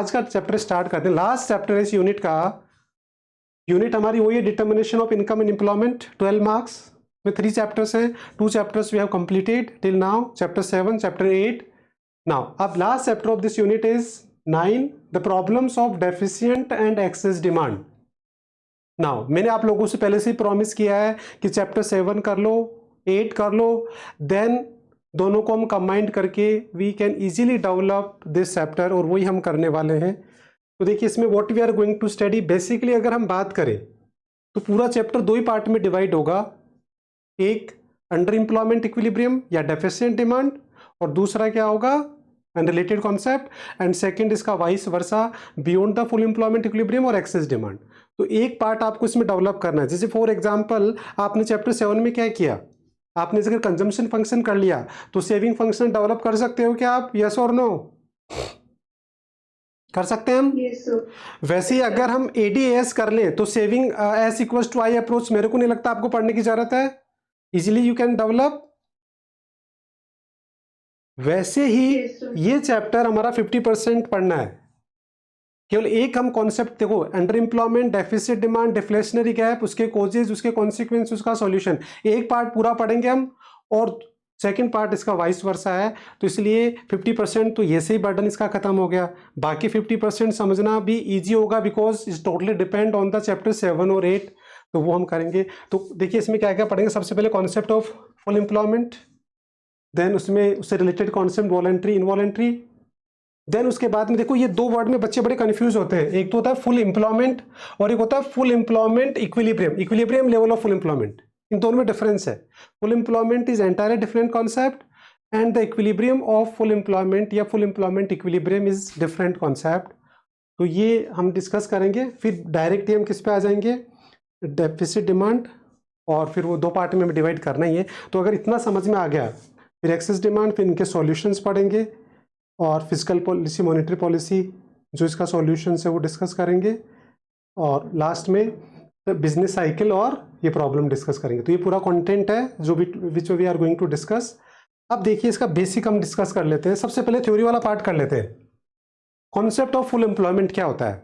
आज का chapter start करते हैं। लास्ट चैप्टर इस यूनिट का, यूनिट हमारी वही है determination of income and employment, 12 marks में 3 चैप्टर्स हैं। 2 chapters we have completed till now, chapter 7, chapter 8। Now अब last chapter of this unit is 9, the problems of deficient and excess demand. Now मैंने आप लोगों से पहले से ही प्रॉमिस किया है कि चैप्टर 7 कर लो, 8 कर लो, देन दोनों को हम कंबाइंड करके we can easily develop this chapter, और वही हम करने वाले हैं। तो देखिए इसमें what we are going to study, basically अगर हम बात करें तो पूरा चैप्टर 2 ही पार्ट में डिवाइड होगा। एक अंडर एम्प्लॉयमेंट इक्विलिब्रियम या डेफिशिएंट डिमांड, और दूसरा क्या होगा अनरिलेटेड कॉन्सेप्ट, एंड सेकंड इसका vice versa beyond the full employment equilibrium और एक्सेस डिमांड। तो एक पार्ट आपको इसमें डेवलप करना है। जैसे फॉर एग्जांपल आपने चैप्टर 7 में क्या किया, आपने अगर कंजम्पशन फंक्शन कर लिया तो सेविंग फंक्शन डेवलप कर सकते हो क्या आप, यस और नो? कर सकते हैं हम? yes, वैसे ही अगर हम एडीएस कर लें तो saving S equals to I approach मेरे को नहीं लगता आपको पढ़ने की जरूरत है, इजीली यू कैन डेवलप। वैसे ही yes, ये चैप्टर हमारा 50% पढ़ना है। केवल एक हम कॉन्सेप्ट देखो, under employment, deficit demand, deflationary gap, उसके कॉजेज, उसके कॉन्सिक्वेंस, उसका सॉल्यूशन, एक पार्ट पूरा पढ़ेंगे हम, और सेकंड पार्ट इसका वाइस वर्सा है। तो इसलिए 50% तो ये से ही बर्डन इसका खत्म हो गया। बाकी 50% समझना भी इजी होगा, because it's totally depend on the chapter 7 और 8, तो वो हम करेंगे। तो देखिए इसमें क्या क्या पढ़ेंगे। सबसे पहले concept of full employment, then उसमें उससे related concept voluntary, involuntary, then उसके बाद में देखो ये दो वर्ड में बच्चे बड़े कंफ्यूज होते हैं। एक तो होता है फुल एम्प्लॉयमेंट और एक होता है full employment equilibrium, equilibrium level of full employment. इन दोनों में डिफरेंस है। Full employment is entirely different concept, and the equilibrium of full employment या full employment equilibrium is different concept. तो ये हम डिस्कस करेंगे। फिर डायरेक्टली हम किस पे आ जाएंगे, डेफिसिट डिमांड, और फिर वो दो पार्ट में डिवाइड करना ही है। तो अगर इतना समझ में आ गया, फिर एक्सेस डिमांड, फिर इनके सॉल्यूशंस पढ़ेंगे, और फिजिकल पॉलिसी, मॉनेटरी पॉलिसी जो इसका सॉल्यूशन है वो डिस्कस करेंगे, और लास्ट में बिजनेस साइकिल और ये प्रॉब्लम डिस्कस करेंगे। तो ये पूरा कंटेंट है जो which we are going to discuss. अब देखिए इसका बेसिक हम डिस्कस कर लेते हैं। सबसे पहले थ्योरी वाला पार्ट कर लेते हैं। कॉन्सेप्ट ऑफ फुल एम्प्लॉयमेंट क्या होता है?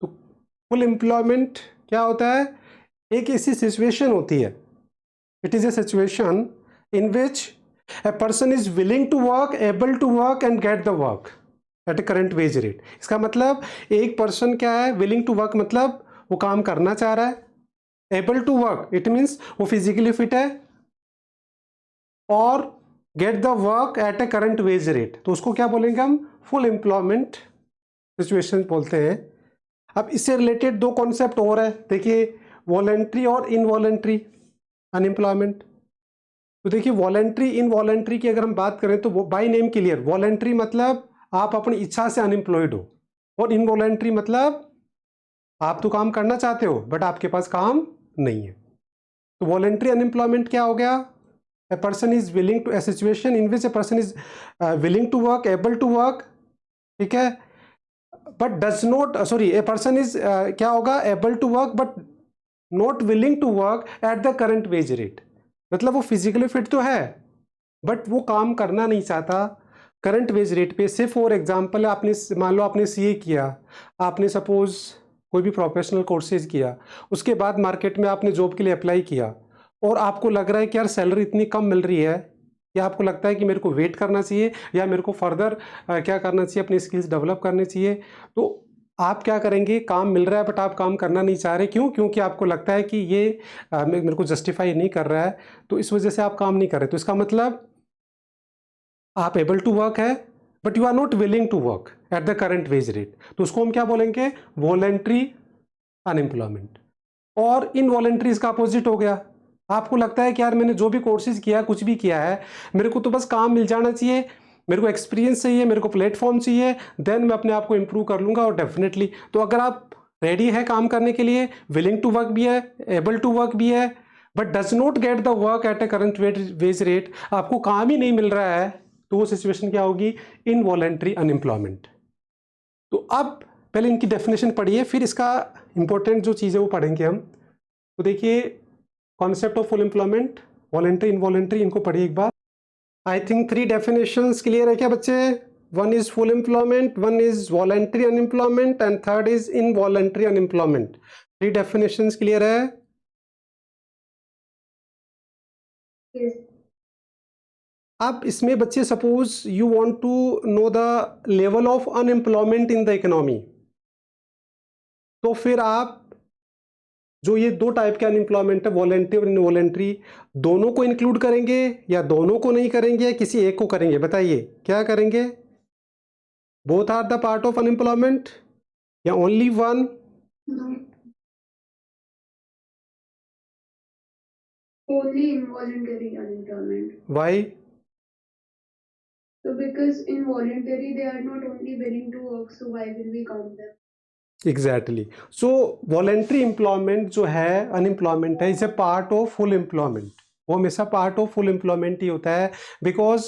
तो फुल एम्प्लॉयमेंट क्या होता है, एक ऐसी सिचुएशन होती है, it is a situation in which a person is willing to work, able to work and get the work at a current wage rate। इसका मतलब एक पर्सन क्या है, willing to work मतलब वो काम करना चाह रहा है, able to work it means वो फिजिकली फिट है, और get the work at a current wage rate, तो उसको क्या बोलेंगे हम, फुल एम्प्लॉयमेंट सिचुएशन बोलते हैं। अब इससे रिलेटेड दो कॉन्सेप्ट और है, देखिए वॉलंटरी और इनवॉलंटरी अनएम्प्लॉयमेंट। तो देखिए वॉलंटरी इनवॉलंटरी की अगर हम बात करें तो बाय नेम क्लियर, वॉलंटरी मतलब आप अपनी इच्छा से अनएम्प्लॉयड हो, और इनवॉलंटरी मतलब आप तो काम करना चाहते हो बट आपके पास काम नहीं है। तो वॉलंटरी अनएम्प्लॉयमेंट क्या हो गया, a person is willing to, a situation in which a person is willing to work, able to work, ठीक है, but does not, sorry, a person is क्या होगा, able to work but not willing to work at the current wage rate. मतलब वो physically fit तो है but वो काम करना नहीं चाहता करंट वेज रेट पे। से फॉर एग्जांपल आपने मान लो आपने सीए किया, आपने सपोज कोई भी प्रोफेशनल कोर्सेज किया, उसके बाद मार्केट में आपने जॉब के लिए अप्लाई किया, और आपको लग रहा है कि यार सैलरी इतनी कम मिल रही है, या आपको लगता है कि मेरे को वेट करना चाहिए या मेरे को फर्दर क्या करना चाहिए, अपनी स्किल्स डेवलप करने चाहिए। तो आप क्या करेंगे, काम मिल रहा है बट आप काम करना नहीं चाह रहे, क्यों? क्योंकि आपको लगता है कि ये मेरे को जस्टिफाई नहीं कर रहा है, तो इस वजह से आप काम नहीं कर रहे। तो इसका मतलब आप एबल टू वर्क है but you are not willing to work at the current wage rate, तो उसको हम क्या बोलेंगे, वॉलंटरी अनएम्प्लॉयमेंट। और इनवॉलंटरी इसका अपोजिट हो गया, आपको लगता है कि यार मैंने जो भी कोर्सेज किया, कुछ भी किया है, मेरे को तो बस काम मिल जाना चाहिए, मेरे को एक्सपीरियंस चाहिए, मेरे को प्लेटफॉर्म चाहिए, देन मैं अपने आप को इंप्रूव कर लूंगा। और डेफिनेटली तो अगर आप रेडी है काम करने के लिए, विलिंग टू वर्क भी है, एबल टू वर्क भी है, but does not get the work at A current wage rate, आपको काम ही नहीं मिल रहा है, तो वो सिचुएशन क्या होगी, इनवॉलंटरी अनएम्प्लॉयमेंट। तो अब पहले इनकी डेफिनेशन पढ़िए, फिर इसका इंपॉर्टेंट जो चीज़ है वो पढ़ेंगे हम। तो देखिए concept of full employment, voluntary involuntary, इनको पढ़िए एक बार। आई थिंक 3 डेफिनेशंस क्लियर है क्या बच्चे? one is full employment, one is voluntary unemployment and third is involuntary unemployment. Three definitions clear है? Yes. अब इसमें बच्चे suppose you want to know the level of unemployment in the economy, तो फिर आप जो ये दो टाइप के अनएम्प्लॉयमेंट है, वॉलेंटरी और इनवॉलेंट्री, दोनों को इंक्लूड करेंगे या दोनों को नहीं करेंगे या किसी एक को करेंगे? बताइए क्या करेंगे? Both are the part of unemployment या only one? No. Only involuntary unemployment. Why? So because involuntary they are not only willing to work, so why will we count them? Exactly. So voluntary employment जो है unemployment है, is a part of full employment. वो हमेशा part of full employment ही होता है, because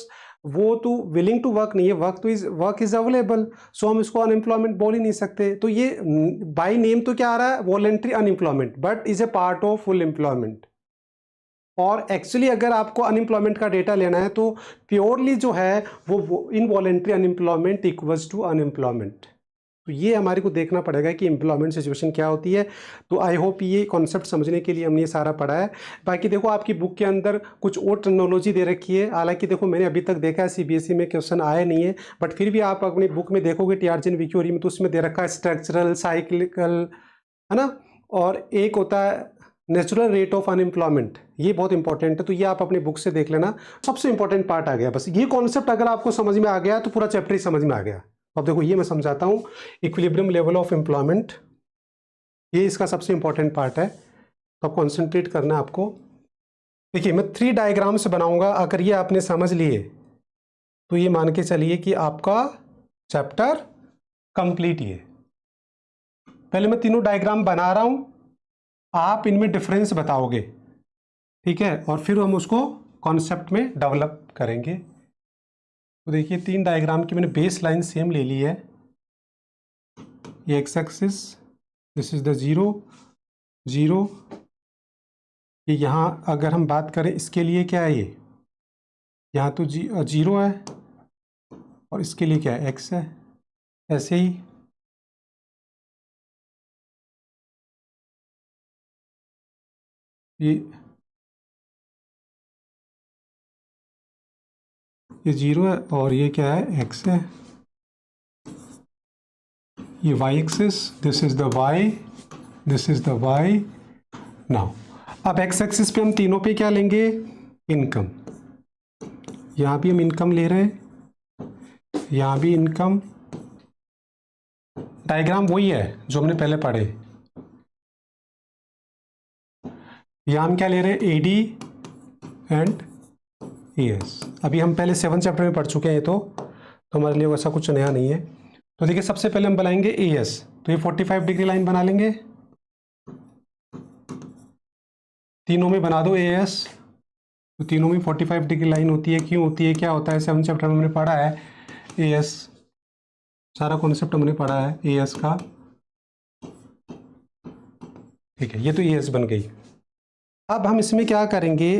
वो तो willing to work नहीं है, वर्क इज अवेलेबल, सो हम इसको अनएम्प्लॉयमेंट बोल ही नहीं सकते. तो ये बाय नेम तो क्या आ रहा है? Voluntary unemployment, but is a part of full employment. और एक्चुअली अगर आपको अनएम्प्लॉयमेंट का डेटा लेना है तो प्योरली जो है वो involuntary unemployment equals to unemployment. तो ये हमारे को देखना पड़ेगा कि एम्प्लॉयमेंट सिचुएशन क्या होती है. तो आई होप ये कॉन्सेप्ट समझने के लिए हमने ये सारा पढ़ा है. बाकी देखो आपकी बुक के अंदर कुछ और टर्मिनोलॉजी दे रखी है, हालांकि देखो मैंने अभी तक देखा है सीबीएसई में क्वेश्चन आए नहीं है, बट फिर भी आप अपनी बुक में देखोगे टीआरजी एंड विक्योरी में तो उसमें दे रखा है स्ट्रक्चरल, साइक्लिकल, है ना, और एक होता है नेचुरल रेट ऑफ अनएम्प्लॉयमेंट. ये बहुत इंपॉर्टेंट है, तो ये आप अपनी बुक से देख लेना. सबसे इंपॉर्टेंट पार्ट आ गया. बस ये कॉन्सेप्ट अगर आपको समझ में आ गया तो पूरा चैप्टर ही समझ में आ गया. अब देखो ये मैं समझाता हूँ, इक्विलिब्रियम लेवल ऑफ एम्प्लॉयमेंट, ये इसका सबसे इंपॉर्टेंट पार्ट है, तो कॉन्सेंट्रेट करना है आपको. देखिए मैं 3 डायग्राम्स बनाऊंगा, अगर ये आपने समझ लिए तो ये मान के चलिए कि आपका चैप्टर कंप्लीट. ये पहले मैं तीनों डायग्राम बना रहा हूँ, आप इनमें डिफरेंस बताओगे, ठीक है, और फिर हम उसको कॉन्सेप्ट में डेवलप करेंगे. तो देखिए 3 डायग्राम की मैंने बेस लाइन सेम ले ली है. ये x axis, this is the 0 0. ये यहाँ अगर हम बात करें इसके लिए क्या है, ये यहाँ तो 0 है और इसके लिए क्या है, x है. ऐसे ही ये 0 है और ये क्या है, x है. ये y axis, this is the y, this is the y. Now अब x एक्सिस पे हम तीनों पे क्या लेंगे, इनकम. यहाँ भी हम इनकम ले रहे हैं, यहाँ भी इनकम. डायग्राम वही है जो हमने पहले पढ़े. यहाँ हम क्या ले रहे हैं, एडी एंड एएस. अभी हम पहले 7 चैप्टर में पढ़ चुके हैं, तो हमारे लिए वैसा कुछ नया नहीं है. तो देखिए सबसे पहले हम बनाएंगे एएस, तो ये 45 डिग्री लाइन बना लेंगे. तीनों में बना दो एएस, तो तीनों में 45 डिग्री लाइन होती है. क्यों होती है, क्या होता है, 7 चैप्टर में हमने पढ़ा है. एएस सारा कॉन्सेप्ट हमने पढ़ा है एएस का, ठीक है. ये तो एएस बन गई. अब हम इसमें क्या करेंगे,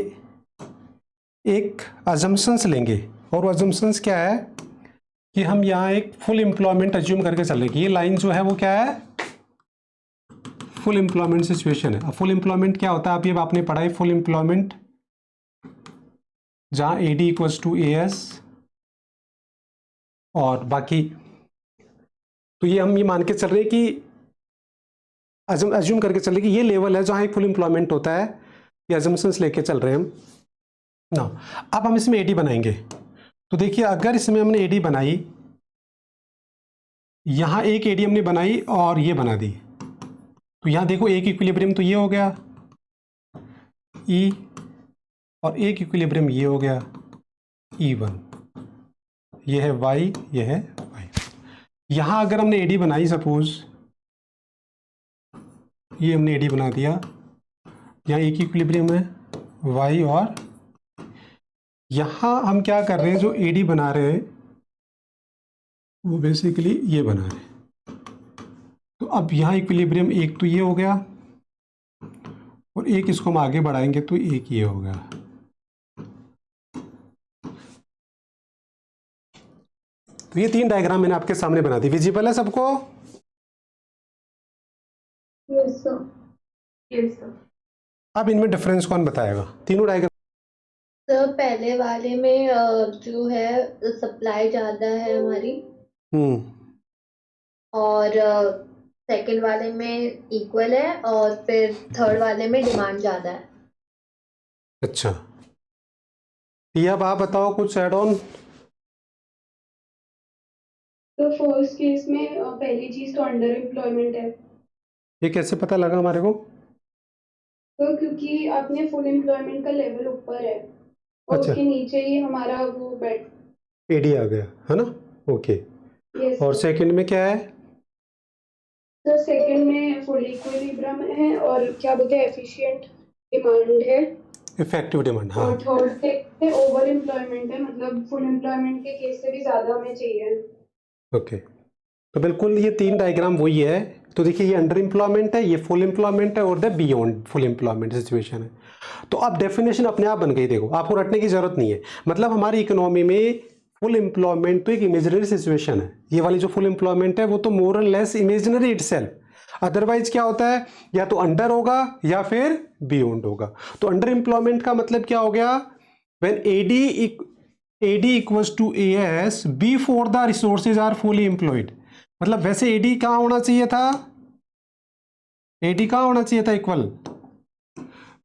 एक अजम्पशंस लेंगे, और वो अजम्पशंस क्या है कि हम यहाँ एक फुल एम्प्लॉयमेंट अज्यूम करके चलेंगे. ये लाइन जो है वो क्या है, फुल एम्प्लॉयमेंट सिचुएशन है. अब फुल एम्प्लॉयमेंट क्या होता है, अभी आपने पढ़ा है फुल एम्प्लॉयमेंट, जहाँ एडी इक्वल्स टू एएस और बाकी. तो ये हम ये मान के चल रहे हैं कि अज्यूम करके चल रहे कि ये लेवल है जहाँ एक फुल एम्प्लॉयमेंट होता है. ये अजम्पशंस लेके चल रहे हैं हम ना. अब हम इसमें एडी बनाएंगे. तो देखिए अगर इसमें हमने एडी बनाई, यहाँ एक एडी हमने बनाई और ये बना दी, तो यहाँ देखो एक इक्विलिब्रियम तो ये हो गया ई, और एक इक्विलिब्रियम ये हो गया E1. ये है y, ये है y. यहाँ अगर हमने एडी बनाई, सपोज ये हमने एडी बना दिया, यहाँ एक इक्विलिब्रियम है y, और यहाँ हम क्या कर रहे हैं, जो एडी बना रहे हैं वो बेसिकली ये बना रहे हैं. तो अब यहाँ इक्विलिब्रियम एक तो ये हो गया, और एक इसको हम आगे बढ़ाएंगे तो एक ये हो गया. तो ये 3 डायग्राम मैंने आपके सामने बना दी, विजिबल है सबको? Yes sir. Yes sir. अब इनमें डिफरेंस कौन बताएगा? तीनों डायग्राम। सर पहले वाले में जो है सप्लाई ज्यादा है हमारी, और सेकंड वाले में इक्वल है, और फिर थर्ड वाले में डिमांड ज्यादा है। अच्छा, ये अब आप बताओ कुछ ऐड ऑन। तो फर्स्ट केस में पहली चीज तो अंडर एम्प्लॉयमेंट है। ये कैसे पता लगा हमारे को? तो क्योंकि आपने फुल एम्प्लॉयमेंट का लेवल ऊपर है और अच्छा, उसके नीचे ही हमारा वो बेड। एडी आ गया है ना? ओके। यस और सेकंड में क्या है? सर, सेकंड में फुल इक्विलिब्रियम है और क्या बोलते हैं एफिशिएंट डिमांड है। इफेक्टिव डिमांड, हाँ। और थर्ड पे ओवर एम्प्लॉयमेंट है, मतलब फुल एम्प्लॉयमेंट के केस से भी ज्यादा हमें चाहिए। ओके, तो बिल्कुल ये 3 डायग्राम वही है। तो देखिए, ये अंडर एम्प्लॉयमेंट है, ये फुल एम्प्लॉयमेंट है, और the beyond full employment situation है। तो अब डेफिनेशन अपने आप बन गई, देखो आपको रटने की जरूरत नहीं है। मतलब हमारी इकोनॉमी में फुल एम्प्लॉयमेंट तो एक इमेजिनरी सिचुएशन है। ये वाली जो फुल एम्प्लॉयमेंट है वो तो मोर और लेस इमेजिनरी इटसेल्फ। अदरवाइज क्या होता है, या तो अंडर होगा या फिर बियॉन्ड होगा। तो अंडर एम्प्लॉयमेंट का मतलब क्या हो गया? When AD equals to AS before the resources are fully employed. मतलब वैसे एडी कहाँ होना चाहिए था? एडी कहाँ होना चाहिए था इक्वल?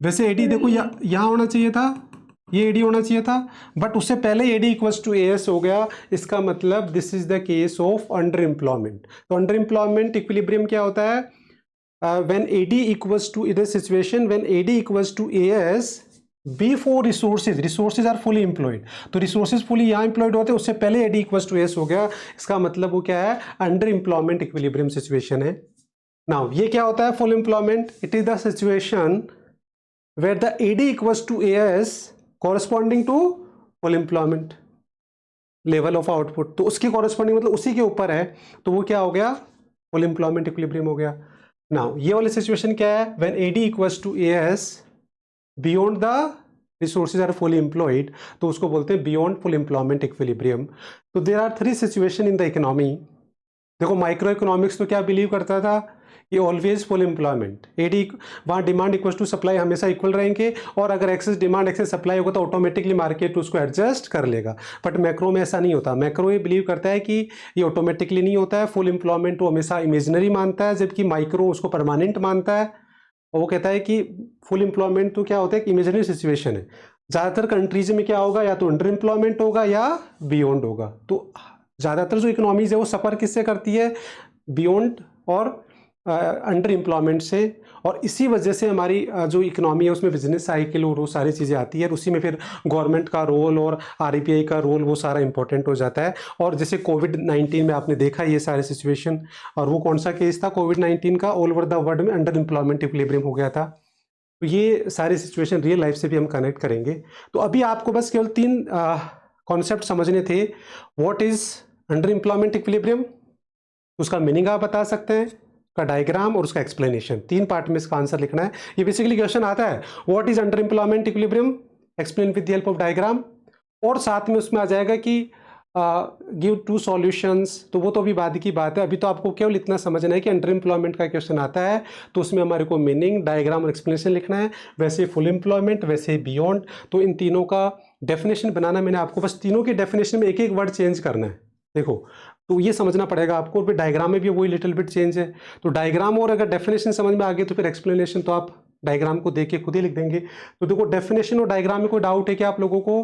वैसे एडी देखो यहाँ होना चाहिए था, ये एडी होना चाहिए था, बट उससे पहले एडी इक्वल्स टू एएस हो गया। इसका मतलब this is the case of under employment. तो अंडर एम्प्लॉयमेंट इक्विलिब्रियम क्या होता है? व्हेन एडी इक्वल्स टू इधर situation when AD equals to AS before resources are fully employed. तो रिसोर्सेज फुली यहाँ एम्प्लॉयड होते हैं, उससे पहले एडी इक्वल्स टू एएस हो गया। इसका मतलब वो क्या है? अंडर एम्प्लॉयमेंट इक्विलिब्रियम सिचुएशन है। नाउ ये क्या होता है full employment? It is the situation where the AD equals to AS corresponding to full employment level of output। तो उसकी corresponding मतलब उसी के ऊपर है, तो वो क्या हो गया? full employment equilibrium हो गया। Now ये वाली situation क्या है? when AD equals to AS beyond the resources are fully employed, तो उसको बोलते हैं beyond full employment equilibrium। तो there are 3 situation in the economy। देखो माइक्रो इकोनॉमिक्स तो क्या बिलीव करता था कि ऑलवेज फुल एम्प्लॉयमेंट, एडी वहाँ डिमांड इक्वल टू सप्लाई हमेशा इक्वल रहेंगे, और अगर एक्सेस डिमांड एक्सेस सप्लाई होगा तो ऑटोमेटिकली मार्केट उसको एडजस्ट कर लेगा। बट मैक्रो में ऐसा नहीं होता। मैक्रो ये बिलीव करता है कि ये ऑटोमेटिकली नहीं होता है। फुल एम्प्लॉयमेंट वो हमेशा इमेजिनरी मानता है, जबकि माइक्रो उसको परमानेंट मानता है। और वो कहता है कि फुल एम्प्लॉयमेंट तो क्या होता है कि इमेजिनरी सिचुएशन है। ज़्यादातर कंट्रीज में क्या होगा, या तो अंडर एम्प्लॉयमेंट होगा या बियॉन्ड होगा। तो ज़्यादातर जो इकोनॉमीज है वो सफ़र किससे करती है? बियॉन्ड और अंडर एम्प्लॉयमेंट से। और इसी वजह से हमारी जो इकोनॉमी है उसमें बिजनेस साइकिल और वो सारी चीज़ें आती है, और उसी में फिर गवर्नमेंट का रोल और आरबीआई का रोल वो सारा इंपॉर्टेंट हो जाता है। और जैसे कोविड-19 में आपने देखा ये सारे सिचुएशन, और वो कौन सा केस था कोविड-19 का? ऑल ओवर द वर्ल्ड में अंडर एम्प्लॉयमेंट इक्विलिब्रियम हो गया था। तो ये सारी सिचुएशन रियल लाइफ से भी हम कनेक्ट करेंगे। तो अभी आपको बस केवल 3 कॉन्सेप्ट समझने थे। What is under employment equilibrium, उसका मीनिंग आप बता सकते हैं, का डायग्राम और उसका एक्सप्लेनेशन। 3 पार्ट में इसका आंसर लिखना है। ये बेसिकली क्वेश्चन आता है what is under employment equilibrium, explain with the help of diagram, और साथ में उसमें आ जाएगा कि गिव 2 सॉल्यूशंस। तो वो तो अभी बाद की बात है, अभी तो आपको केवल इतना समझना है कि अंडर एम्प्लॉयमेंट का क्वेश्चन आता है तो उसमें हमारे को मीनिंग, डायग्राम और एक्सप्लेनेशन लिखना है। वैसे फुल एम्प्लॉयमेंट, वैसे बियॉन्ड। तो इन तीनों का डेफिनेशन बनाना, मैंने आपको बस तीनों के डेफिनेशन में एक एक वर्ड चेंज करना है। देखो, तो ये समझना पड़ेगा आपको। और फिर डायग्राम में भी वही लिटिल बिट चेंज है। तो डायग्राम और अगर डेफिनेशन समझ में आ गए तो फिर एक्सप्लेनेशन तो आप डायग्राम को देख के खुद ही लिख देंगे। तो देखो, डेफिनेशन और डायग्राम में कोई डाउट है क्या आप लोगों को?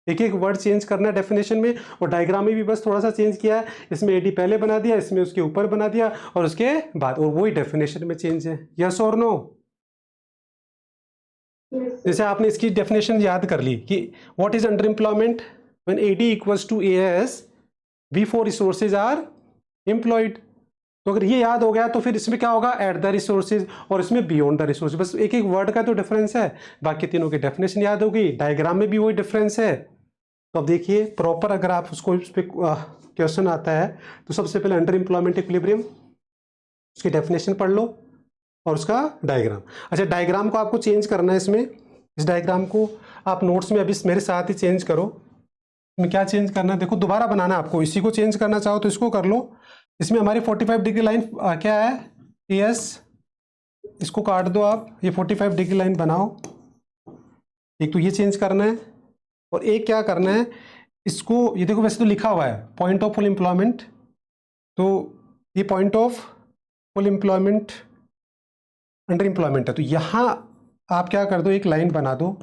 एक एक वर्ड चेंज करना है डेफिनेशन में, और डायग्राम में भी बस थोड़ा सा चेंज किया है। इसमें एडी पहले बना दिया, इसमें उसके ऊपर बना दिया, और उसके बाद, और वही डेफिनेशन में चेंज है। यस और नो? जैसे आपने इसकी डेफिनेशन याद कर ली कि what is under employment, when AD equals to AS before resources are employed. तो अगर ये याद हो गया तो फिर इसमें क्या होगा? एट द रिसोर्सेज, और इसमें बियॉन्ड द रिसोर्सेज। बस एक एक वर्ड का तो डिफरेंस है, बाकी तीनों की डेफिनेशन याद होगी। डायग्राम में भी वही डिफरेंस है। तो अब देखिए प्रॉपर, अगर आप उसको इस पे क्वेश्चन आता है तो सबसे पहले अंडर एम्प्लॉयमेंट इक्विलिब्रियम, उसकी डेफिनेशन पढ़ लो और उसका डायग्राम। अच्छा, डायग्राम को आपको चेंज करना है इसमें। इस डायग्राम को आप नोट्स में अभी मेरे साथ ही चेंज करो। इसमें क्या चेंज करना है, देखो दोबारा बनाना है आपको, इसी को चेंज करना चाहो तो इसको कर लो। इसमें हमारी 45 डिग्री लाइन क्या है, एस, इसको काट दो आप, ये 45 डिग्री लाइन बनाओ। एक तो ये चेंज करना है, और एक क्या करना है, इसको ये देखो वैसे तो लिखा हुआ है पॉइंट ऑफ फुल एम्प्लॉयमेंट, तो ये point of full employment under employment है, तो यहाँ आप क्या कर दो, एक लाइन बना दो,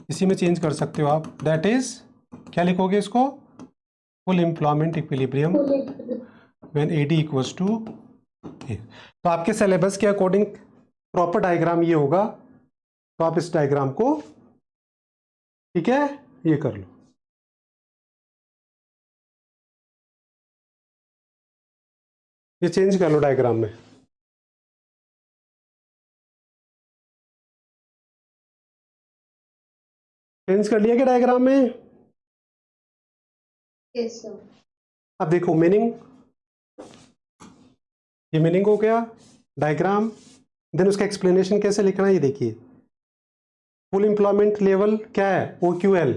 इसी में चेंज कर सकते हो आप, दैट इज क्या लिखोगे इसको, full employment equilibrium when AD equals to A. तो आपके सिलेबस के अकॉर्डिंग प्रॉपर डायग्राम ये होगा, तो आप इस डायग्राम को, ठीक है, ये कर लो। ये चेंज कर लो डायग्राम में। चेंज कर लिया क्या डायग्राम में? Yes sir. अब देखो मीनिंग, ये मीनिंग हो गया, डायग्राम, देन उसका एक्सप्लेनेशन कैसे लिखना है ये देखिए। फुल एम्प्लॉयमेंट लेवल क्या है, OQL,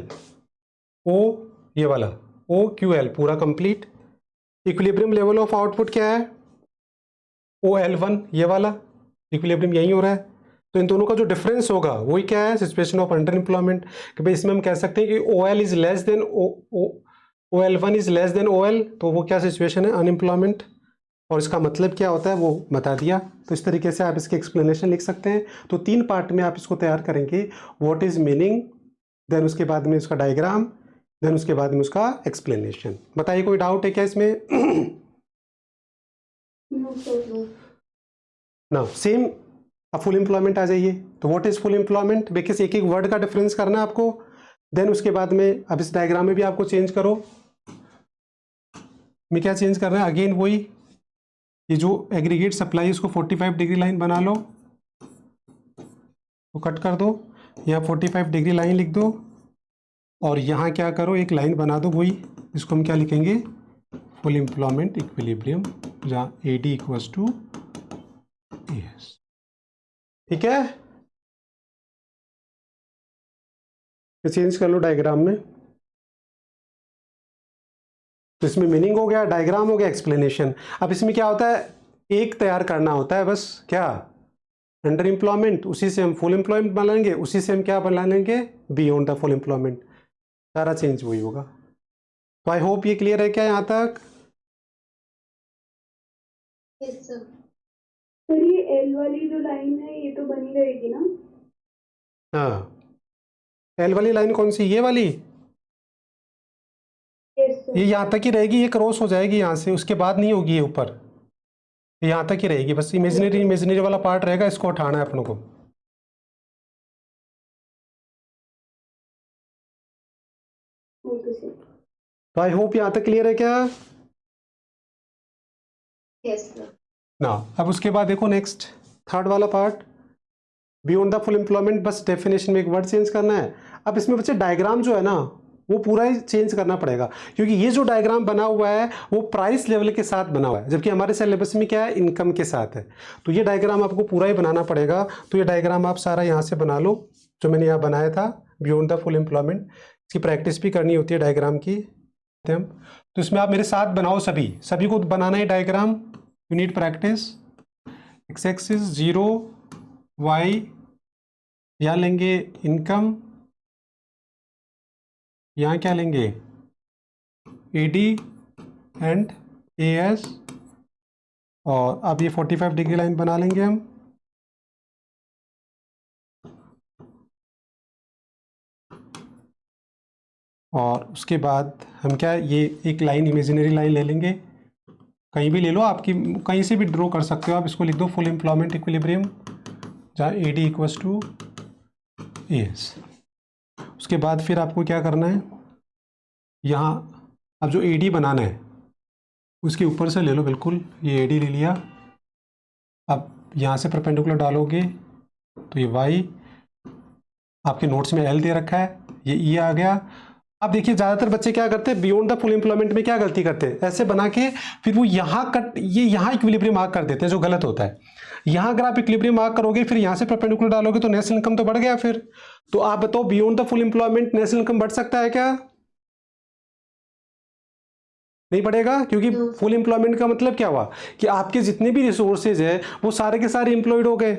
ओ ये वाला OQL पूरा complete. Equilibrium level of output क्या है, OL1 ये वाला, इक्विलिब्रियम यही हो रहा है। तो इन दोनों का जो डिफरेंस होगा वही क्या है, सिचुएशन ऑफ अंडर एम्प्लॉयमेंट, कि भाई इसमें हम कह सकते हैं कि OL is less than OL1 is less than OL, तो वो क्या सिचुएशन है, अनएम्प्लॉयमेंट। और इसका मतलब क्या होता है वो बता दिया। तो इस तरीके से आप इसके एक्सप्लेनेशन लिख सकते हैं। तो 3 पार्ट में आप इसको तैयार करेंगे, व्हाट इज मीनिंग, देन उसके बाद में उसका डायग्राम, देन उसके बाद में उसका एक्सप्लेनेशन। बताइए कोई डाउट है क्या इसमें? No sir. ना सेम, अब फुल एम्प्लॉयमेंट आ जाइए। तो व्हाट इज फुल एम्प्लॉयमेंट, बेकिस एक एक वर्ड का डिफरेंस करना है आपको। देन उसके बाद में अब इस डायग्राम में भी आपको चेंज करो, में क्या चेंज करना है, अगेन वही, ये जो एग्रीगेट सप्लाई इसको 45 डिग्री लाइन बना लो, तो कट कर दो, यहाँ 45 डिग्री लाइन लिख दो, और यहाँ क्या करो, एक लाइन बना दो वही, इसको हम क्या लिखेंगे, फुल एम्प्लॉयमेंट इक्विलिब्रियम, जहाँ AD इक्वल्स टू ES। ठीक है, चेंज कर लो डायग्राम में। तो इसमें मीनिंग हो गया, डायग्राम हो गया, एक्सप्लेनेशन। अब इसमें क्या होता है, एक तैयार करना होता है बस, क्या, अंडर एम्प्लॉयमेंट, उसी से हम फुल एम्प्लॉयमेंट बना लेंगे, उसी से हम क्या बना लेंगे, बियॉन्ड द फुल एम्प्लॉयमेंट, सारा चेंज वही होगा। तो आई होप ये क्लियर है क्या यहाँ तक? Yes sir. सर ये L वाली जो लाइन है ये तो बनी रहेगी ना? हाँ, L वाली लाइन कौन सी, ये वाली, यस सर। ये यहाँ तक ही रहेगी, ये क्रॉस हो जाएगी यहाँ से, उसके बाद नहीं होगी ये ऊपर, यहाँ तक ही रहेगी, बस इमेजिनरी वाला पार्ट रहेगा, इसको उठाना है अपनों को। Okay sir. तो आई होप यहाँ तक क्लियर है क्या? Yes sir. ना अब उसके बाद देखो नेक्स्ट, थर्ड वाला part, beyond the full employment, बस डेफिनेशन में एक वर्ड चेंज करना है। अब इसमें बच्चे डायग्राम जो है ना वो पूरा ही चेंज करना पड़ेगा, क्योंकि ये जो डायग्राम बना हुआ है वो प्राइस लेवल के साथ बना हुआ है, जबकि हमारे सिलेबस में क्या है, इनकम के साथ है। तो ये डायग्राम आपको पूरा ही बनाना पड़ेगा। तो ये डायग्राम आप सारा यहाँ से बना लो, जो मैंने यहाँ बनाया था बियॉन्ड द फुल एम्प्लॉयमेंट। इसकी प्रैक्टिस भी करनी होती है डायग्राम की। तो इसमें आप मेरे साथ बनाओ, सभी को बनाना है diagram, you need practice. X axis 0, Y यहाँ लेंगे इनकम, यहाँ क्या लेंगे, AD एंड AS, और अब ये 45 डिग्री लाइन बना लेंगे हम। और उसके बाद हम क्या, ये एक लाइन इमेजिनरी लाइन ले लेंगे, कहीं भी ले लो, आपकी कहीं से भी ड्रॉ कर सकते हो आप। इसको लिख दो फुल एम्प्लॉयमेंट इक्विलिब्रियम, जहाँ AD इक्वल्स टू AS। उसके बाद फिर आपको क्या करना है, यहाँ अब जो AD बनाना है उसके ऊपर से ले लो, बिल्कुल ये AD ले लिया। अब यहाँ से परपेंडिकुलर डालोगे तो ये Y, आपके नोट्स में L दे रखा है, ये E आ गया। अब देखिए ज़्यादातर बच्चे क्या करते हैं, बियॉन्ड द फुल एम्प्लॉयमेंट में क्या गलती करते हैं, ऐसे बना के फिर वो यहाँ कट, ये यहाँ इक्विलिब्रियम मार्क कर देते हैं, जो गलत होता है। यहाँ अगर आप इक्विलिब्रियम मार्क करोगे, फिर यहाँ से परपेंडिकुलर डालोगे तो नेशनल इनकम तो बढ़ गया फिर। तो आप बताओ, beyond the full employment national income बढ़ सकता है क्या? नहीं बढ़ेगा, क्योंकि फुल एम्प्लॉयमेंट का मतलब क्या हुआ कि आपके जितने भी रिसोर्सेज है वो सारे के सारे एम्प्लॉयड हो गए,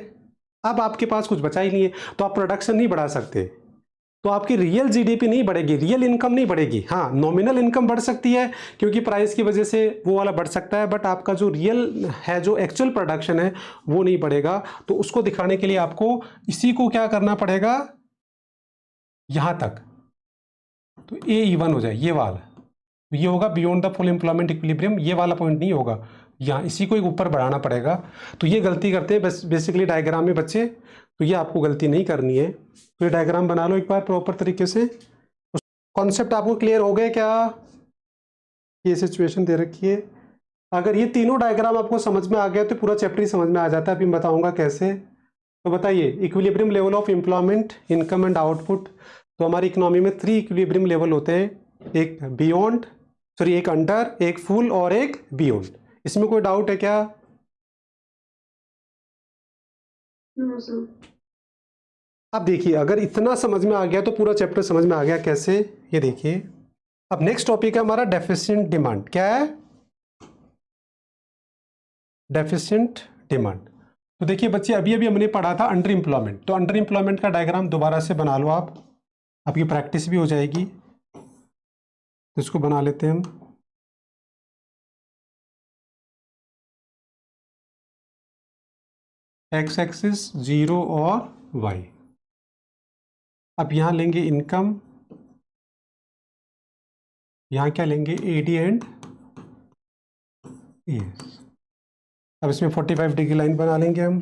अब आपके पास कुछ बचा ही नहीं है, तो आप प्रोडक्शन नहीं बढ़ा सकते, तो आपकी रियल जीडीपी नहीं बढ़ेगी, रियल इनकम नहीं बढ़ेगी। हाँ, नॉमिनल इनकम बढ़ सकती है क्योंकि प्राइस की वजह से वो वाला बढ़ सकता है, बट आपका जो रियल है, जो एक्चुअल प्रोडक्शन है वो नहीं बढ़ेगा। तो उसको दिखाने के लिए आपको इसी को क्या करना पड़ेगा, यहां तक, तो A E1 हो जाए ये वाला, तो ये होगा beyond the full employment equilibrium, ये वाला पॉइंट नहीं होगा, यहाँ इसी को एक ऊपर बढ़ाना पड़ेगा। तो ये गलती करते हैं बस बेसिकली डायग्राम में बच्चे, तो ये आपको गलती नहीं करनी है। तो ये डायग्राम बना लो एक बार प्रॉपर तरीके से। कॉन्सेप्ट आपको क्लियर हो गए क्या? ये सिचुएशन दे रखी है, अगर ये तीनों डायग्राम आपको समझ में आ गया तो पूरा चैप्टर ही समझ में आ जाता है। अभी मैं बताऊंगा कैसे। तो बताइए, equilibrium level of employment, income and output. तो हमारी इकोनॉमी में 3 इक्विलिब्रियम लेवल होते हैं, एक बियॉन्ड, सॉरी एक अंडर, एक फुल और एक बियॉन्ड। इसमें कोई डाउट है क्या? No sir. अब देखिए, अगर इतना समझ में आ गया तो पूरा चैप्टर समझ में आ गया। कैसे? ये देखिए, अब नेक्स्ट टॉपिक है हमारा डेफिशिएंट डिमांड। क्या है? Deficient demand. तो देखिए बच्चे, अभी अभी हमने पढ़ा था अंडर एम्प्लॉयमेंट, तो अंडर एम्प्लॉयमेंट का डायग्राम दोबारा से बना लो आप, आपकी प्रैक्टिस भी हो जाएगी। तो इसको बना लेते हैं हम। एक्स एक्सिस 0 और वाई। अब यहाँ लेंगे इनकम, यहाँ क्या लेंगे, AD एंड AS। अब इसमें 45 डिग्री लाइन बना लेंगे हम,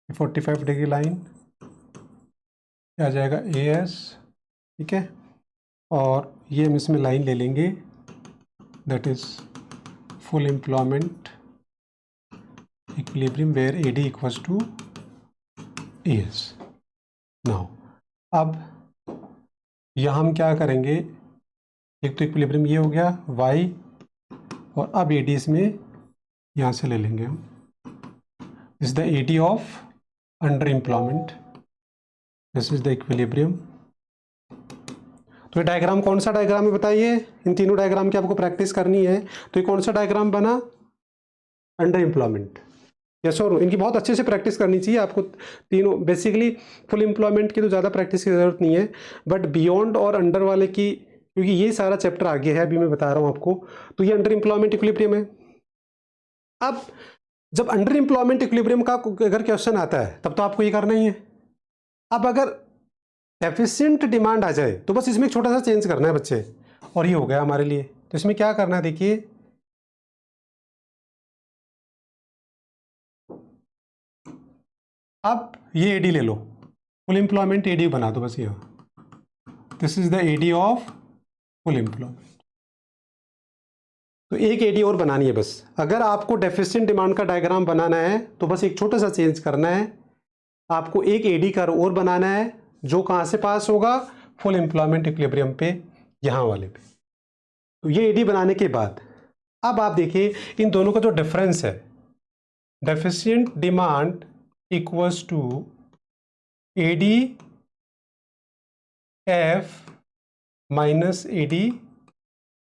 45 डिग्री लाइन आ जाएगा AS, ठीक है। और ये हम इसमें लाइन ले लेंगे, that is full employment equilibrium where AD equals to AS। Now अब यहाँ हम क्या करेंगे, एक तो इक्विलिब्रियम ये हो गया y, और अब AD इसमें यहाँ से ले लेंगे हम, is the AD of under employment, this is the equilibrium. तो ये डायग्राम कौन सा डायग्राम है बताइए? इन तीनों डायग्राम की आपको प्रैक्टिस करनी है। तो ये कौन सा डायग्राम बना? Under employment. यस और नो? इनकी बहुत अच्छे से प्रैक्टिस करनी चाहिए आपको तीनों। बेसिकली फुल एम्प्लॉयमेंट की तो ज़्यादा प्रैक्टिस की ज़रूरत नहीं है, बट बियॉन्ड और अंडर वाले की, क्योंकि ये सारा चैप्टर आगे है, अभी मैं बता रहा हूँ आपको। तो ये अंडर एम्प्लॉयमेंट इक्विलिब्रियम है। अब जब अंडर एम्प्लॉयमेंट इक्विलिब्रियम का अगर क्वेश्चन आता है तब तो आपको ये करना ही है। अब अगर डेफिशिएंट डिमांड आ जाए तो बस इसमें एक छोटा सा चेंज करना है बच्चे, और ये हो गया हमारे लिए। तो इसमें क्या करना है, देखिए अब ये AD ले लो, फुल एम्प्लॉयमेंट AD बना दो बस, ये this is the AD of full employment. तो एक AD और बनानी है बस। अगर आपको डेफिशिएंट डिमांड का डायग्राम बनाना है तो बस एक छोटा सा चेंज करना है, आपको एक AD का और बनाना है, जो कहाँ से पास होगा, फुल एम्प्लॉयमेंट इक्विलिब्रियम पे, यहाँ वाले पे। तो ये AD बनाने के बाद अब आप देखिए इन दोनों का जो डिफरेंस है, deficient demand equals to AD F minus AD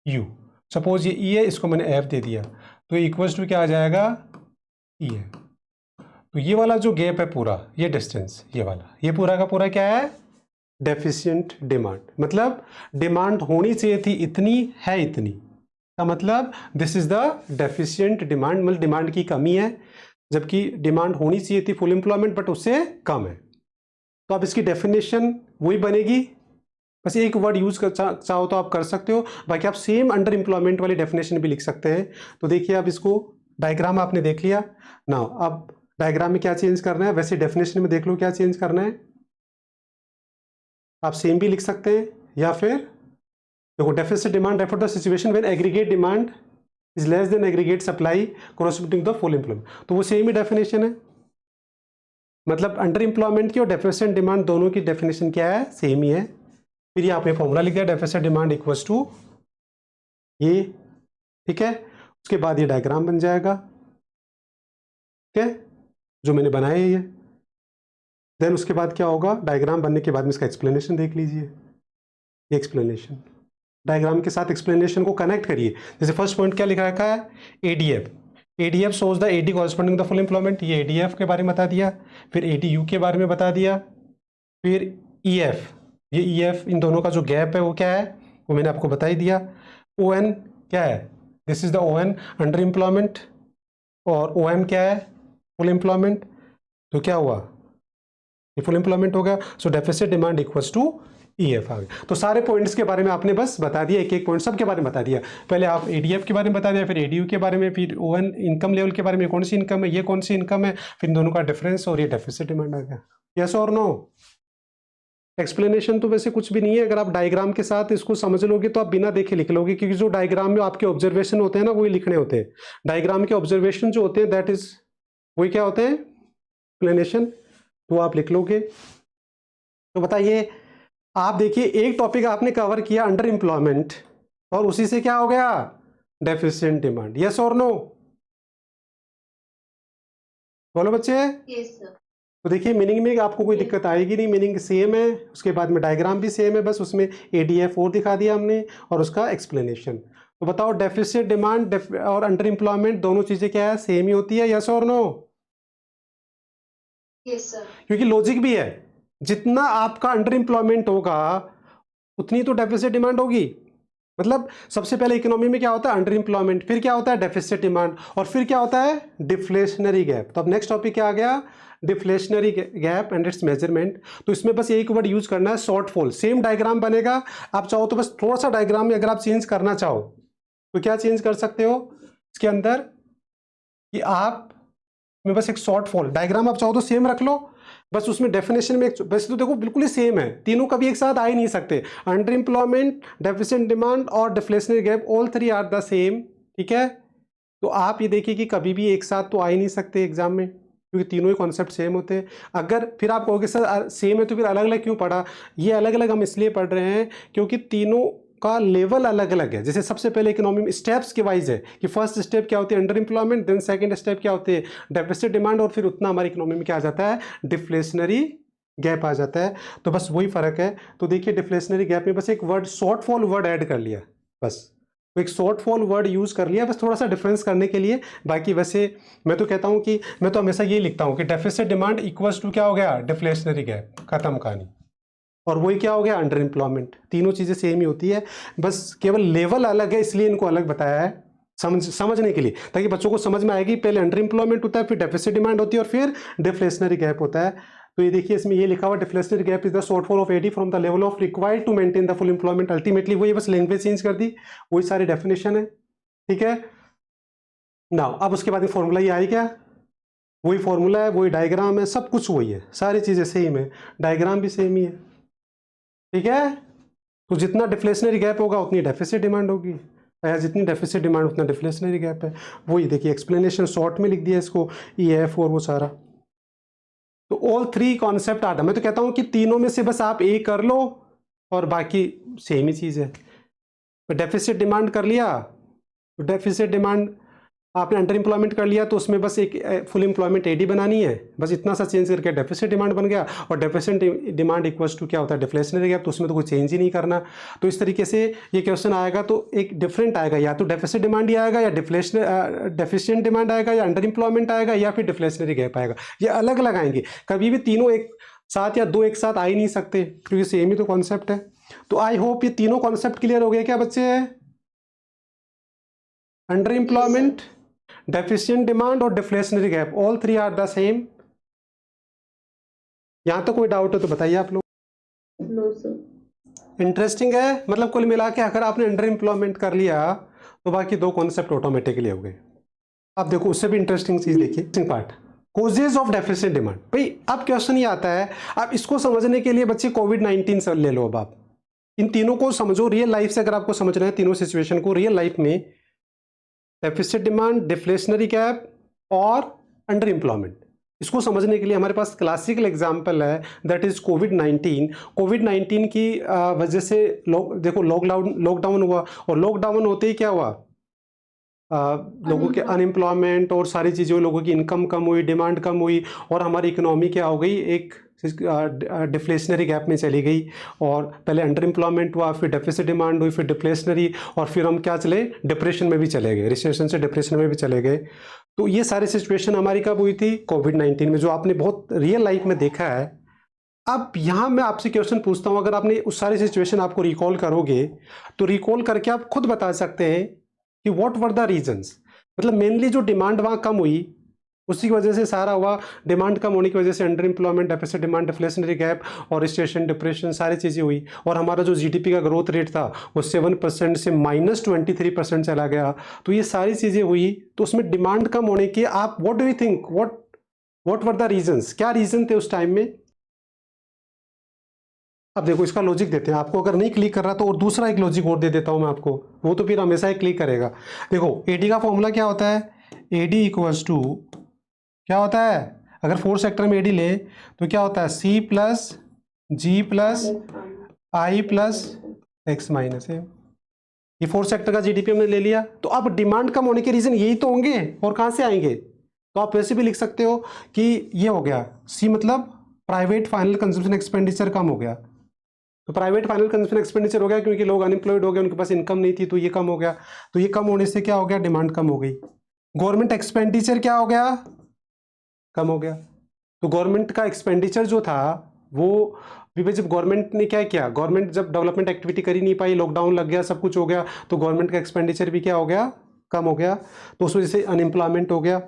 U। Suppose ये E है, इसको मैंने F दे दिया, तो इक्वल्स टू क्या आ जाएगा, E है। तो ये वाला जो गैप है पूरा, ये डिस्टेंस, ये वाला, ये पूरा का पूरा क्या है, डेफिशिएंट डिमांड। मतलब डिमांड होनी चाहिए थी इतनी, है इतनी, का मतलब this is the deficient demand, मतलब डिमांड की कमी है, जबकि डिमांड होनी चाहिए थी फुल एम्प्लॉयमेंट बट उससे कम है। तो अब इसकी डेफिनेशन वही बनेगी, बस एक वर्ड यूज कर चाहो तो आप कर सकते हो, बाकी आप सेम अंडर एम्प्लॉयमेंट वाली डेफिनेशन भी लिख सकते हैं। तो देखिए, अब इसको डायग्राम आपने देख लिया ना, अब डायग्राम में क्या चेंज करना है, वैसे डेफिनेशन में देख लो क्या चेंज करना है। आप सेम भी लिख सकते हैं, या फिर देखो, deficit demand refer the situation when aggregate demand is less than aggregate supply corresponding the full employment. तो वो सेम ही डेफिनेशन है, मतलब अंडर एम्प्लॉयमेंट की और डेफिसिट डिमांड दोनों की डेफिनेशन क्या है, सेम ही है। फिर ये आपने फॉर्मूला लिख दिया, डेफिसिट डिमांड इक्वल्स टू ये, ठीक है। उसके बाद ये डायग्राम बन जाएगा, ठीक है, जो मैंने बनाया है ये। देन उसके बाद क्या होगा, डायग्राम बनने के बाद में इसका एक्सप्लेनेशन देख लीजिए, ये एक्सप्लेनेशन। डायग्राम के साथ एक्सप्लेनेशन को कनेक्ट करिए। जैसे फर्स्ट पॉइंट क्या लिखा रखा है, ADF. ADF shows the AD corresponding the full employment, ये एडीएफ के बारे में बता दिया। फिर एडीयू के बारे में बता दिया। फिर ईएफ, ये ईएफ इन दोनों का जो गैप है वो क्या है, वो मैंने आपको बता ही दिया। ओएन क्या है, this is the on, under employment. और ओएम क्या है, फुल एम्प्लॉयमेंट। तो क्या हुआ, ये फुल एम्प्लॉयमेंट हो गया। So deficit demand equals to EF आ गया। तो सारे पॉइंट्स के बारे में आपने बस बता दिया, एक एक पॉइंट सब के बारे में बता दिया। पहले आप एडीएफ के बारे में बता दिया, फिर एडीयू के बारे में, फिर ओएन इनकम लेवल के बारे में, कौन सी इनकम है, ये कौन सी इनकम है, फिर इन दोनों का डिफरेंस, और ये डेफिसिट डिमांड आ गया। यस और नो? एक्सप्लेनेशन तो वैसे कुछ भी नहीं है, अगर आप डायग्राम के साथ इसको समझ लोगे तो आप बिना देखे लिख लोगे, क्योंकि जो डायग्राम में आपके ऑब्जर्वेशन होते हैं ना वही लिखने होते हैं। डायग्राम के ऑब्जर्वेशन जो होते हैं दैट इज वही क्या होते हैं, एक्सप्लेनेशन, तो आप लिख लोगे। तो बताइए, आप देखिए एक टॉपिक आपने कवर किया अंडर एम्प्लॉयमेंट, और उसी से क्या हो गया, डेफिसिएंट डिमांड। यस और नो? बोलो बच्चे। Yes sir. तो देखिए मीनिंग में आपको कोई दिक्कत आएगी नहीं, मीनिंग सेम है, उसके बाद में डायग्राम भी सेम है, बस उसमें एडीएफ और दिखा दिया हमने और उसका एक्सप्लेनेशन। तो बताओ, डेफिसिट डिमांड और अंडर एम्प्लॉयमेंट दोनों चीजें क्या है, सेम ही होती है। यस और नो? Yes sir. क्योंकि लॉजिक भी है, जितना आपका अंडर एम्प्लॉयमेंट होगा उतनी तो डेफिसिट डिमांड होगी। मतलब सबसे पहले इकोनॉमी में क्या होता है, अंडर एम्प्लॉयमेंट, फिर क्या होता है, डेफिसिट डिमांड, और फिर क्या होता है, डिफ्लेशनरी गैप। तो अब नेक्स्ट टॉपिक क्या आ गया, deflationary gap and it's measurement. तो इसमें बस एक वर्ड यूज करना है, शॉर्टफॉल। सेम डायग्राम बनेगा, आप चाहो तो बस थोड़ा सा डायग्राम में अगर आप चेंज करना चाहो तो क्या चेंज कर सकते हो इसके अंदर, कि आप में बस एक शॉर्टफॉल डायग्राम आप चाहो तो सेम रख लो, बस उसमें डेफिनेशन में वैसे तो देखो बिल्कुल ही सेम है, तीनों कभी एक साथ आ ही नहीं सकते। अंडर एम्प्लॉयमेंट, डेफिसिएंट डिमांड और deflationary gap, all three are the same. ठीक है, तो आप ये देखिए कि कभी भी एक साथ तो आ ही नहीं सकते एग्जाम में, क्योंकि तीनों ही कॉन्सेप्ट सेम होते हैं। अगर फिर आप कहोगे सर सेम है तो फिर अलग अलग क्यों पढ़ा, ये अलग अलग हम इसलिए पढ़ रहे हैं क्योंकि तीनों का लेवल अलग अलग है। जैसे सबसे पहले इकोनॉमी में स्टेप्स के वाइज है कि फर्स्ट स्टेप क्या होती है, under employment, then second step क्या होती है, डेफिसिट डिमांड, और फिर उतना हमारी इकोनॉमी में क्या आ जाता है, डिफ्लेशनरी गैप आ जाता है। तो बस वही फर्क है। तो देखिए डिफ्लेशनरी गैप में बस एक वर्ड शॉर्टफॉल वर्ड ऐड कर लिया, बस तो एक शॉर्टफॉल वर्ड यूज कर लिया, बस थोड़ा सा डिफरेंस करने के लिए। बाकी वैसे मैं तो कहता हूँ कि मैं तो हमेशा ये लिखता हूँ कि डेफिसिट डिमांड इक्वल्स टू क्या हो गया, डिफ्लेशनरी गैप, खत्म कहानी। और वही क्या हो गया, अंडर एम्प्लॉयमेंट। तीनों चीज़ें सेम ही होती है, बस केवल लेवल अलग है, इसलिए इनको अलग बताया है समझने के लिए, ताकि बच्चों को समझ में आएगी। पहले अंडर एम्प्लॉयमेंट होता है, फिर डेफिसिट डिमांड होती है, और फिर डिफ्लेशनरी गैप होता है। तो ये देखिए इसमें ये लिखा हुआ, deflationary gap is the shortfall of AD from the level of required to maintain the full employment. Ultimately वही बस लैंग्वेज चेंज कर दी, वही सारी डेफिनेशन है। ठीक है ना, अब उसके बाद में फॉर्मूला ये आई क्या, वही फॉर्मूला है, वही डायग्राम है, सब कुछ वही है, सारी चीज़ें सेम है, डायग्राम भी सेम ही है। ठीक है, तो जितना डिफ्लेशनरी गैप होगा उतनी डेफिसिट डिमांड होगी, या जितनी डेफिसिट डिमांड उतना डिफ्लेशनरी गैप है। वही देखिए एक्सप्लेनेशन शॉर्ट में लिख दिया इसको, ईएफ और वो सारा। तो ऑल थ्री कॉन्सेप्ट आता है। मैं तो कहता हूँ कि तीनों में से बस आप एक कर लो और बाकी सेम ही चीज़ है। तो डेफिसिट डिमांड कर लिया, तो डेफिसिट डिमांड आपने अंडर एम्प्लॉयमेंट कर लिया, तो उसमें बस एक फुल एम्प्लॉयमेंट एडी बनानी है, बस इतना सा चेंज करके डेफिसिट डिमांड बन गया। और डेफिसिट डिमांड इक्वल्स टू क्या होता है, डिफ्लेशनरी गैप, तो उसमें तो कोई चेंज ही नहीं करना। तो इस तरीके से ये क्वेश्चन आएगा तो एक डिफरेंट आएगा, या तो डेफिसिट डिमांड ही आएगा, या डेफिशिएंट डिमांड आएगा, या अंडर एम्प्लॉयमेंट आएगा, या फिर डिफ्लेशनरी गैप आएगा। ये अलग अलग आएंगे, कभी भी तीनों एक साथ या दो एक साथ आ ही नहीं सकते, क्योंकि सेम ही तो कॉन्सेप्ट है। तो आई होप ये तीनों कॉन्सेप्ट क्लियर हो गए क्या बच्चे? अंडर एम्प्लॉयमेंट, डेफिशिएंट डिमांड और deflationary gap, all three are the same. यहां तो कोई डाउट है तो बताइए आप लोग। No sir. इंटरेस्टिंग है, मतलब कुल मिला के अगर आपने अंडर एम्प्लॉयमेंट कर लिया तो बाकी दो कॉन्सेप्ट ऑटोमेटिकली हो गए। अब देखो उससे भी इंटरेस्टिंग चीज देखिए, part causes of deficit demand. भाई अब क्वेश्चन ये आता है, अब इसको समझने के लिए बच्चे कोविड-19 से ले लो। अब आप इन तीनों को समझो रियल लाइफ से, अगर आपको समझना है तीनों सिचुएशन को रियल लाइफ में, डेफिसिट डिमांड, डिफ्लेशनरी गैप और अंडर एम्प्लॉयमेंट, इसको समझने के लिए हमारे पास क्लासिकल एग्जांपल है, दैट इज कोविड-19। कोविड-19 की वजह से देखो लॉकडाउन हुआ, और लॉकडाउन होते ही क्या हुआ, लोगों के अनएम्प्लॉयमेंट और सारी चीज़ें, लोगों की इनकम कम हुई, डिमांड कम हुई, और हमारी इकोनॉमी क्या हो गई, एक डिफ्लेशनरी गैप में चली गई, और पहले अंडर एम्प्लॉयमेंट हुआ, फिर डेफिसिट डिमांड हुई, फिर डिफ्लेशनरी, और फिर हम क्या चले, डिप्रेशन में भी चले गए, रिसेशन से डिप्रेशन में भी चले गए। तो ये सारी सिचुएशन हमारी कब हुई थी, कोविड-19 में, जो आपने बहुत रियल लाइफ में देखा है। अब यहाँ मैं आपसे क्वेश्चन पूछता हूँ, अगर आपने उस सारी सिचुएशन आपको रिकॉल करोगे तो रिकॉल करके आप खुद बता सकते हैं कि व्हाट वर द रीजंस, मतलब मेनली जो डिमांड वहाँ कम हुई उसी की वजह से सारा हुआ, डिमांड कम होने की वजह से under employment, deficit demand, deflationary gap और रिसेशन, डिप्रेशन, सारी चीज़ें हुई। और हमारा जो जीडीपी का ग्रोथ रेट था वो 7% से -23% चला गया। तो ये सारी चीज़ें हुई, तो उसमें डिमांड कम होने की आप what do you think, what were the reasons, क्या रीजन थे उस टाइम में। अब देखो इसका लॉजिक देते हैं आपको, अगर नहीं क्लिक कर रहा तो और दूसरा एक लॉजिक और दे देता हूं मैं आपको, वो तो फिर हमेशा ही क्लिक करेगा। देखो एडी का फॉर्मूला क्या होता है, एडी इक्वल्स टू क्या होता है, अगर फोर्थ सेक्टर में एडी ले तो क्या होता है, सी प्लस जी प्लस आई प्लस एक्स माइनस है। ये फोर्थ सेक्टर का जीडीपी हमने ले लिया। तो अब डिमांड कम होने के रीजन यही तो होंगे, और कहाँ से आएंगे, तो आप वैसे भी लिख सकते हो कि ये हो गया, सी मतलब प्राइवेट फाइनल कंजम्पशन एक्सपेंडिचर कम हो गया। तो प्राइवेट फाइनल कंजम्पशन एक्सपेंडिचर हो गया क्योंकि लोग अनएम्प्लॉयड हो गए, उनके पास इनकम नहीं थी, तो ये कम हो गया। तो ये कम होने से क्या हो गया, डिमांड कम हो गई। गवर्नमेंट एक्सपेंडिचर क्या हो गया, कम हो गया। तो गवर्नमेंट का एक्सपेंडिचर जो था वो भी, जब गवर्नमेंट ने क्या किया, गवर्नमेंट जब डेवलपमेंट एक्टिविटी कर ही नहीं पाई, लॉकडाउन लग गया, सब कुछ हो गया, तो गवर्नमेंट का एक्सपेंडिचर भी क्या हो गया, कम हो गया। तो उस वजह से अनएम्प्लॉयमेंट हो गया,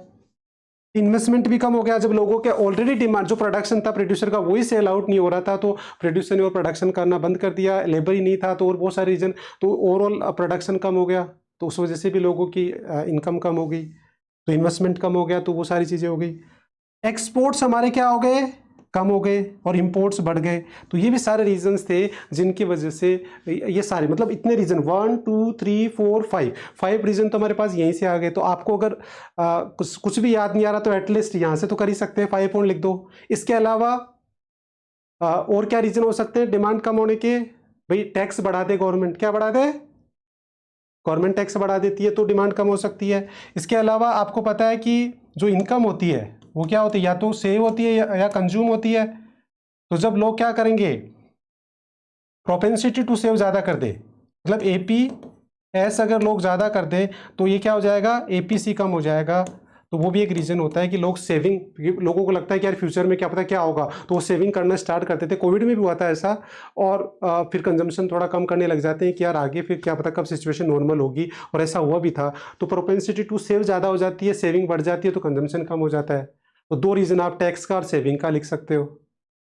इन्वेस्टमेंट भी कम हो गया। जब लोगों के ऑलरेडी डिमांड, जो प्रोडक्शन था प्रोड्यूसर का वही सेल आउट नहीं हो रहा था, तो प्रोड्यूसर ने और प्रोडक्शन करना बंद कर दिया, लेबर ही नहीं था, तो और बहुत सारे रीजन, तो ओवरऑल प्रोडक्शन कम हो गया, तो उस वजह से भी लोगों की इनकम कम हो गई, तो इन्वेस्टमेंट कम हो गया, तो वो सारी चीज़ें हो गई। एक्सपोर्ट्स हमारे क्या हो गए, कम हो गए, और इंपोर्ट्स बढ़ गए। तो ये भी सारे रीजंस थे जिनकी वजह से ये सारे, मतलब इतने रीजन 1 2 3 4 5 रीजन तो हमारे पास यहीं से आ गए। तो आपको अगर कुछ भी याद नहीं आ रहा तो एटलीस्ट यहाँ से तो कर ही सकते हैं, 5 पॉइंट लिख दो। इसके अलावा और क्या रीजन हो सकते हैं डिमांड कम होने के, भाई टैक्स बढ़ा दे गवर्नमेंट, क्या बढ़ा दे, गवर्नमेंट टैक्स बढ़ा देती है तो डिमांड कम हो सकती है। इसके अलावा आपको पता है कि जो इनकम होती है वो क्या होती है, या तो सेव होती है या कंज्यूम होती है। तो जब लोग क्या करेंगे, प्रोपेंसिटी टू सेव ज़्यादा कर दे, मतलब एपीएस अगर लोग ज़्यादा कर दें तो ये क्या हो जाएगा, एपीसी कम हो जाएगा। तो वो भी एक रीज़न होता है कि लोग सेविंग, लोगों को लगता है कि यार फ्यूचर में क्या पता क्या होगा, तो वो सेविंग करना स्टार्ट करते थे। कोविड में भी हुआ था ऐसा, और फिर कंजम्पशन थोड़ा कम करने लग जाते हैं कि यार आगे फिर क्या पता कब सिचुएशन नॉर्मल होगी, और ऐसा हुआ भी था। तो प्रोपेंसिटी टू सेव ज़्यादा हो जाती है, सेविंग बढ़ जाती है, तो कंजम्पशन कम हो जाता है। तो दो रीज़न आप टैक्स का और सेविंग का लिख सकते हो,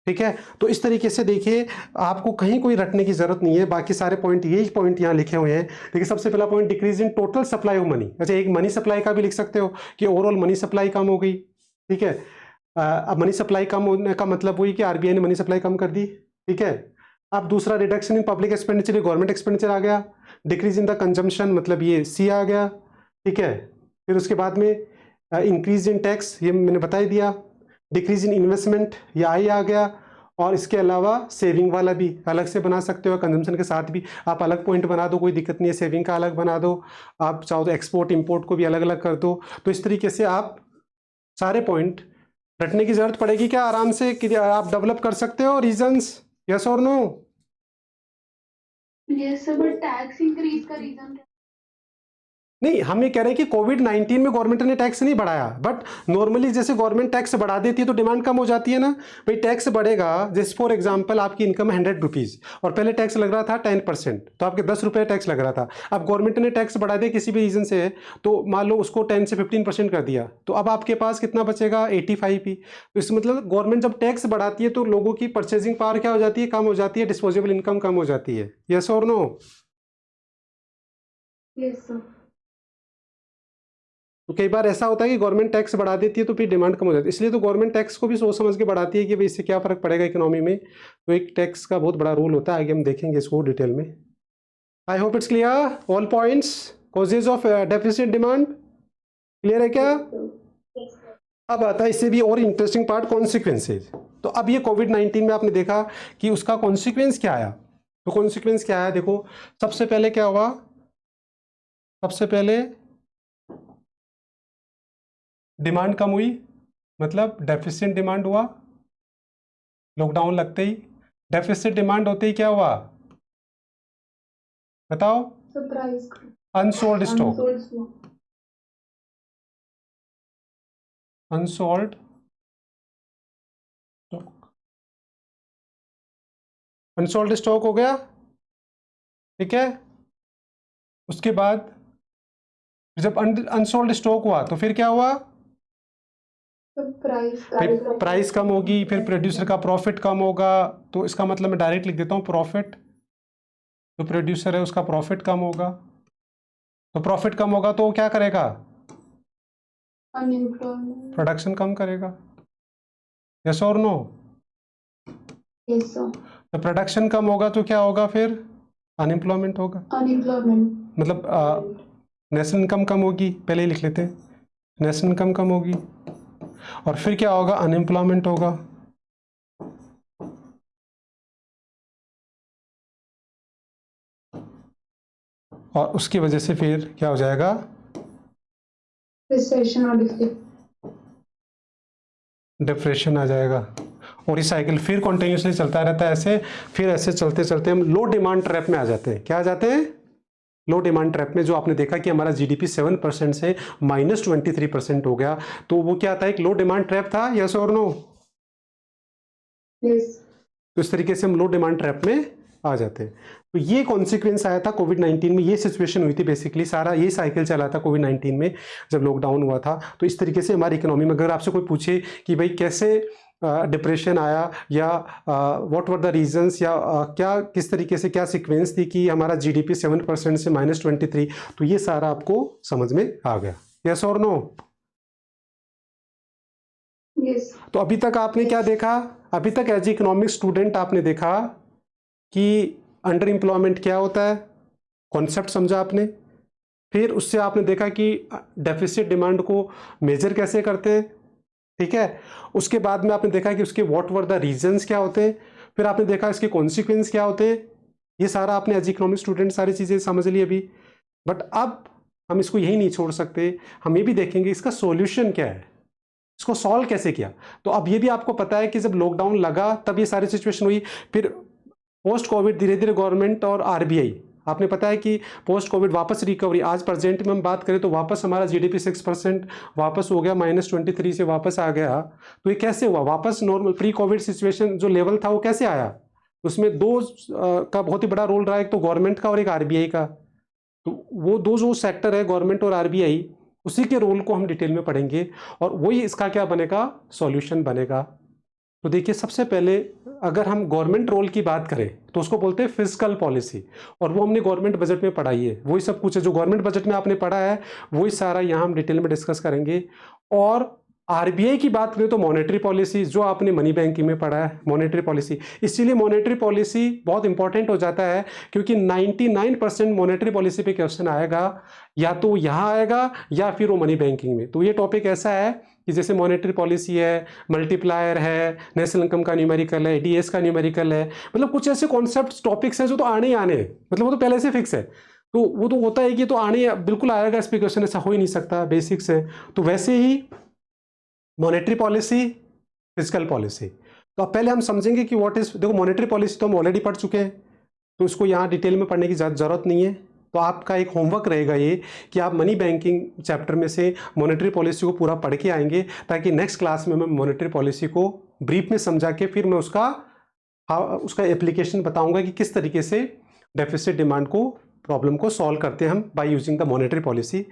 ठीक है। तो इस तरीके से देखिए, आपको कहीं कोई रटने की जरूरत नहीं है, बाकी सारे पॉइंट, यही पॉइंट यहाँ लिखे हुए हैं। देखिए सबसे पहला point, decrease in total supply of money. अच्छा, एक मनी सप्लाई का भी लिख सकते हो कि ओवरऑल मनी सप्लाई कम हो गई, ठीक है। अब मनी सप्लाई कम होने का मतलब वही कि आरबीआई ने मनी सप्लाई कम कर दी, ठीक है। अब दूसरा, reduction in public expenditure, government expenditure आ गया। डिक्रीज इन द कंजम्पशन, मतलब ये सी आ गया, ठीक है। फिर उसके बाद में इंक्रीज इन टैक्स, ये मैंने बता ही दिया। डिक्रीज इन इन्वेस्टमेंट, ये आई आ गया। और इसके अलावा सेविंग वाला भी अलग से बना सकते हो, कंजम्पशन के साथ भी आप अलग पॉइंट बना दो, कोई दिक्कत नहीं है, सेविंग का अलग बना दो, आप चाहो तो एक्सपोर्ट इंपोर्ट को भी अलग अलग कर दो। तो इस तरीके से आप सारे पॉइंट, रटने की जरूरत पड़ेगी क्या, आराम से कि आप डेवलप कर सकते हो रीजंस, यस और no. Yes sir, but tax increase का रीजन क्या? नहीं, हम ये कह रहे हैं कि कोविड-19 में गवर्नमेंट ने टैक्स नहीं बढ़ाया, बट नॉर्मली जैसे गवर्नमेंट टैक्स बढ़ा देती है तो डिमांड कम हो जाती है ना। भाई टैक्स बढ़ेगा, जैसे फॉर एग्जांपल आपकी इनकम है 100 रुपीज़ और पहले टैक्स लग रहा था 10%, तो आपके 10 रुपये टैक्स लग रहा था। अब गवर्नमेंट ने टैक्स बढ़ा दिया किसी भी रीजन से, तो मान लो उसको 10 से 15% कर दिया, तो अब आपके पास कितना बचेगा, 85 ही। तो इसका मतलब गवर्नमेंट जब टैक्स बढ़ाती है तो लोगों की परचेजिंग पावर क्या हो जाती है, कम हो जाती है, डिस्पोजेबल इनकम कम हो जाती है, यस और नो। Yes sir. तो कई बार ऐसा होता है कि गवर्नमेंट टैक्स बढ़ा देती है तो फिर डिमांड कम हो जाती है, इसलिए तो गवर्नमेंट टैक्स को भी सोच समझ के बढ़ाती है कि भाई इससे क्या फर्क पड़ेगा इकोनॉमी में। तो एक टैक्स का बहुत बड़ा रोल होता है, आगे हम देखेंगे इसको डिटेल में। I hope it's clear, all points, causes of deficit demand clear है क्या। अब आता है इससे भी और इंटरेस्टिंग पार्ट, कॉन्सिक्वेंसेज। तो अब ये कोविड-19 में आपने देखा कि उसका कॉन्सिक्वेंस क्या आया। तो कॉन्सिक्वेंस क्या आया, देखो सबसे पहले क्या हुआ, सबसे पहले डिमांड कम हुई, मतलब डेफिशिएंट डिमांड हुआ, लॉकडाउन लगते ही डेफिसिट डिमांड होते ही क्या हुआ, बताओ? Price unsold stock, unsold unsold stock, unsold stock हो गया, ठीक है। उसके बाद जब अनसोल्ड स्टॉक हुआ तो फिर क्या हुआ, प्राइस कम होगी, फिर प्रोड्यूसर का प्रॉफिट कम होगा। तो इसका मतलब मैं डायरेक्ट लिख देता हूँ प्रॉफिट, जो प्रोड्यूसर है उसका प्रॉफिट कम होगा। तो प्रॉफिट कम होगा तो वो क्या करेगा, अनएम्प्लॉयमेंट, प्रोडक्शन कम करेगा। यस और नो? Yes sir. तो प्रोडक्शन कम होगा तो क्या होगा, फिर अनएम्प्लॉयमेंट होगा। अनएम्प्लॉयमेंट मतलब नेशनल इनकम कम होगी, पहले ही लिख लेते हैं, नेशनल इनकम कम होगी, और फिर क्या होगा, अनएम्प्लॉयमेंट होगा। और उसकी वजह से फिर क्या हो जाएगा, रिसेशन और डिप्रेशन आ जाएगा। और ये साइकिल फिर कॉन्टिन्यूसली चलता रहता है ऐसे, फिर ऐसे चलते चलते हम लो डिमांड ट्रैप में आ जाते हैं। क्या आ जाते हैं, लो डिमांड ट्रैप में, जो आपने देखा कि हमारा जीडीपी 7% से -23% हो गया। तो वो क्या था, एक लो डिमांड ट्रैप था, यस और नो? यस। तो इस तरीके से हम लो डिमांड ट्रैप में आ जाते हैं। तो ये कॉन्सिक्वेंस आया था कोविड-19 में, ये सिचुएशन हुई थी बेसिकली, सारा ये साइकिल चला था कोविड-19 में जब लॉकडाउन हुआ था। तो इस तरीके से हमारी इकोनॉमी में, अगर आपसे कोई पूछे कि भाई कैसे डिप्रेशन आया, या व्हाट वर द रीजंस, या क्या किस तरीके से क्या सीक्वेंस थी कि हमारा जीडीपी 7% से -23, तो ये सारा आपको समझ में आ गया, यस और नो? यस। तो अभी तक आपने क्या देखा, अभी तक एज इकोनॉमिक स्टूडेंट आपने देखा कि अंडर एम्प्लॉयमेंट क्या होता है, कॉन्सेप्ट समझा आपने। फिर उससे आपने देखा कि डेफिसिट डिमांड को मेजर कैसे करते हैं, ठीक है। उसके बाद में आपने देखा कि उसके व्हाट वर द रीजंस क्या होते हैं, फिर आपने देखा इसके कॉन्सिक्वेंस क्या होते हैं। ये सारा आपने एज इकोनॉमिक स्टूडेंट सारी चीज़ें समझ ली अभी। बट अब हम इसको यही नहीं छोड़ सकते, हम ये भी देखेंगे इसका सॉल्यूशन क्या है, इसको सॉल्व कैसे किया। तो अब ये भी आपको पता है कि जब लॉकडाउन लगा तब ये सारी सिचुएशन हुई। फिर पोस्ट कोविड धीरे धीरे गवर्नमेंट और आरबीआई, आपने पता है कि पोस्ट कोविड वापस रिकवरी, आज प्रेजेंट में हम बात करें तो वापस हमारा जीडीपी 6% वापस हो गया, -23 से वापस आ गया। तो ये कैसे हुआ, वापस नॉर्मल प्री कोविड सिचुएशन जो लेवल था वो कैसे आया। उसमें दो का बहुत ही बड़ा रोल रहा है, एक तो गवर्नमेंट का और एक आरबीआई का। तो वो दो जो सेक्टर है गवर्नमेंट और आरबीआई, उसी के रोल को हम डिटेल में पढ़ेंगे, और वही इसका क्या बनेगा, सॉल्यूशन बनेगा। तो देखिए, सबसे पहले अगर हम गवर्नमेंट रोल की बात करें तो उसको बोलते हैं फिस्कल पॉलिसी, और वो हमने गवर्नमेंट बजट में पढ़ाई है। वही सब कुछ है जो गवर्नमेंट बजट में आपने पढ़ा है, वही सारा यहाँ हम डिटेल में डिस्कस करेंगे। और आरबीआई की बात करें तो मॉनेटरी पॉलिसी, जो आपने मनी बैंकिंग में पढ़ा है, मॉनेटरी पॉलिसी। इसीलिए मॉनेटरी पॉलिसी बहुत इंपॉर्टेंट हो जाता है, क्योंकि 99% मॉनेटरी पॉलिसी पे क्वेश्चन आएगा, या तो यहाँ आएगा या फिर वो मनी बैंकिंग में। तो ये टॉपिक ऐसा है कि जैसे मॉनेटरी पॉलिसी है, मल्टीप्लायर है, नेशनल इनकम का न्यूमेरिकल है, डीएस का न्यूमेरिकल है, मतलब कुछ ऐसे कॉन्सेप्ट टॉपिक्स हैं जो तो आने ही आने, मतलब वो तो पहले से फिक्स है। तो वो तो होता है कि तो आने बिल्कुल आएगा, इस पे क्वेश्चन ऐसा हो ही नहीं सकता, बेसिक्स है। तो वैसे ही मॉनेटरी पॉलिसी, फिस्कल पॉलिसी। तो अब पहले हम समझेंगे कि व्हाट इज, देखो मॉनेटरी पॉलिसी तो हम ऑलरेडी पढ़ चुके हैं, तो इसको यहाँ डिटेल में पढ़ने की जरूरत नहीं है। तो आपका एक होमवर्क रहेगा ये कि आप मनी बैंकिंग चैप्टर में से मॉनेटरी पॉलिसी को पूरा पढ़ के आएंगे, ताकि नेक्स्ट क्लास में मैं मॉनेटरी पॉलिसी को ब्रीफ में समझा के फिर मैं उसका एप्लीकेशन बताऊंगा कि किस तरीके से डेफिसिट डिमांड को प्रॉब्लम को सॉल्व करते हैं हम by using the monetary policy.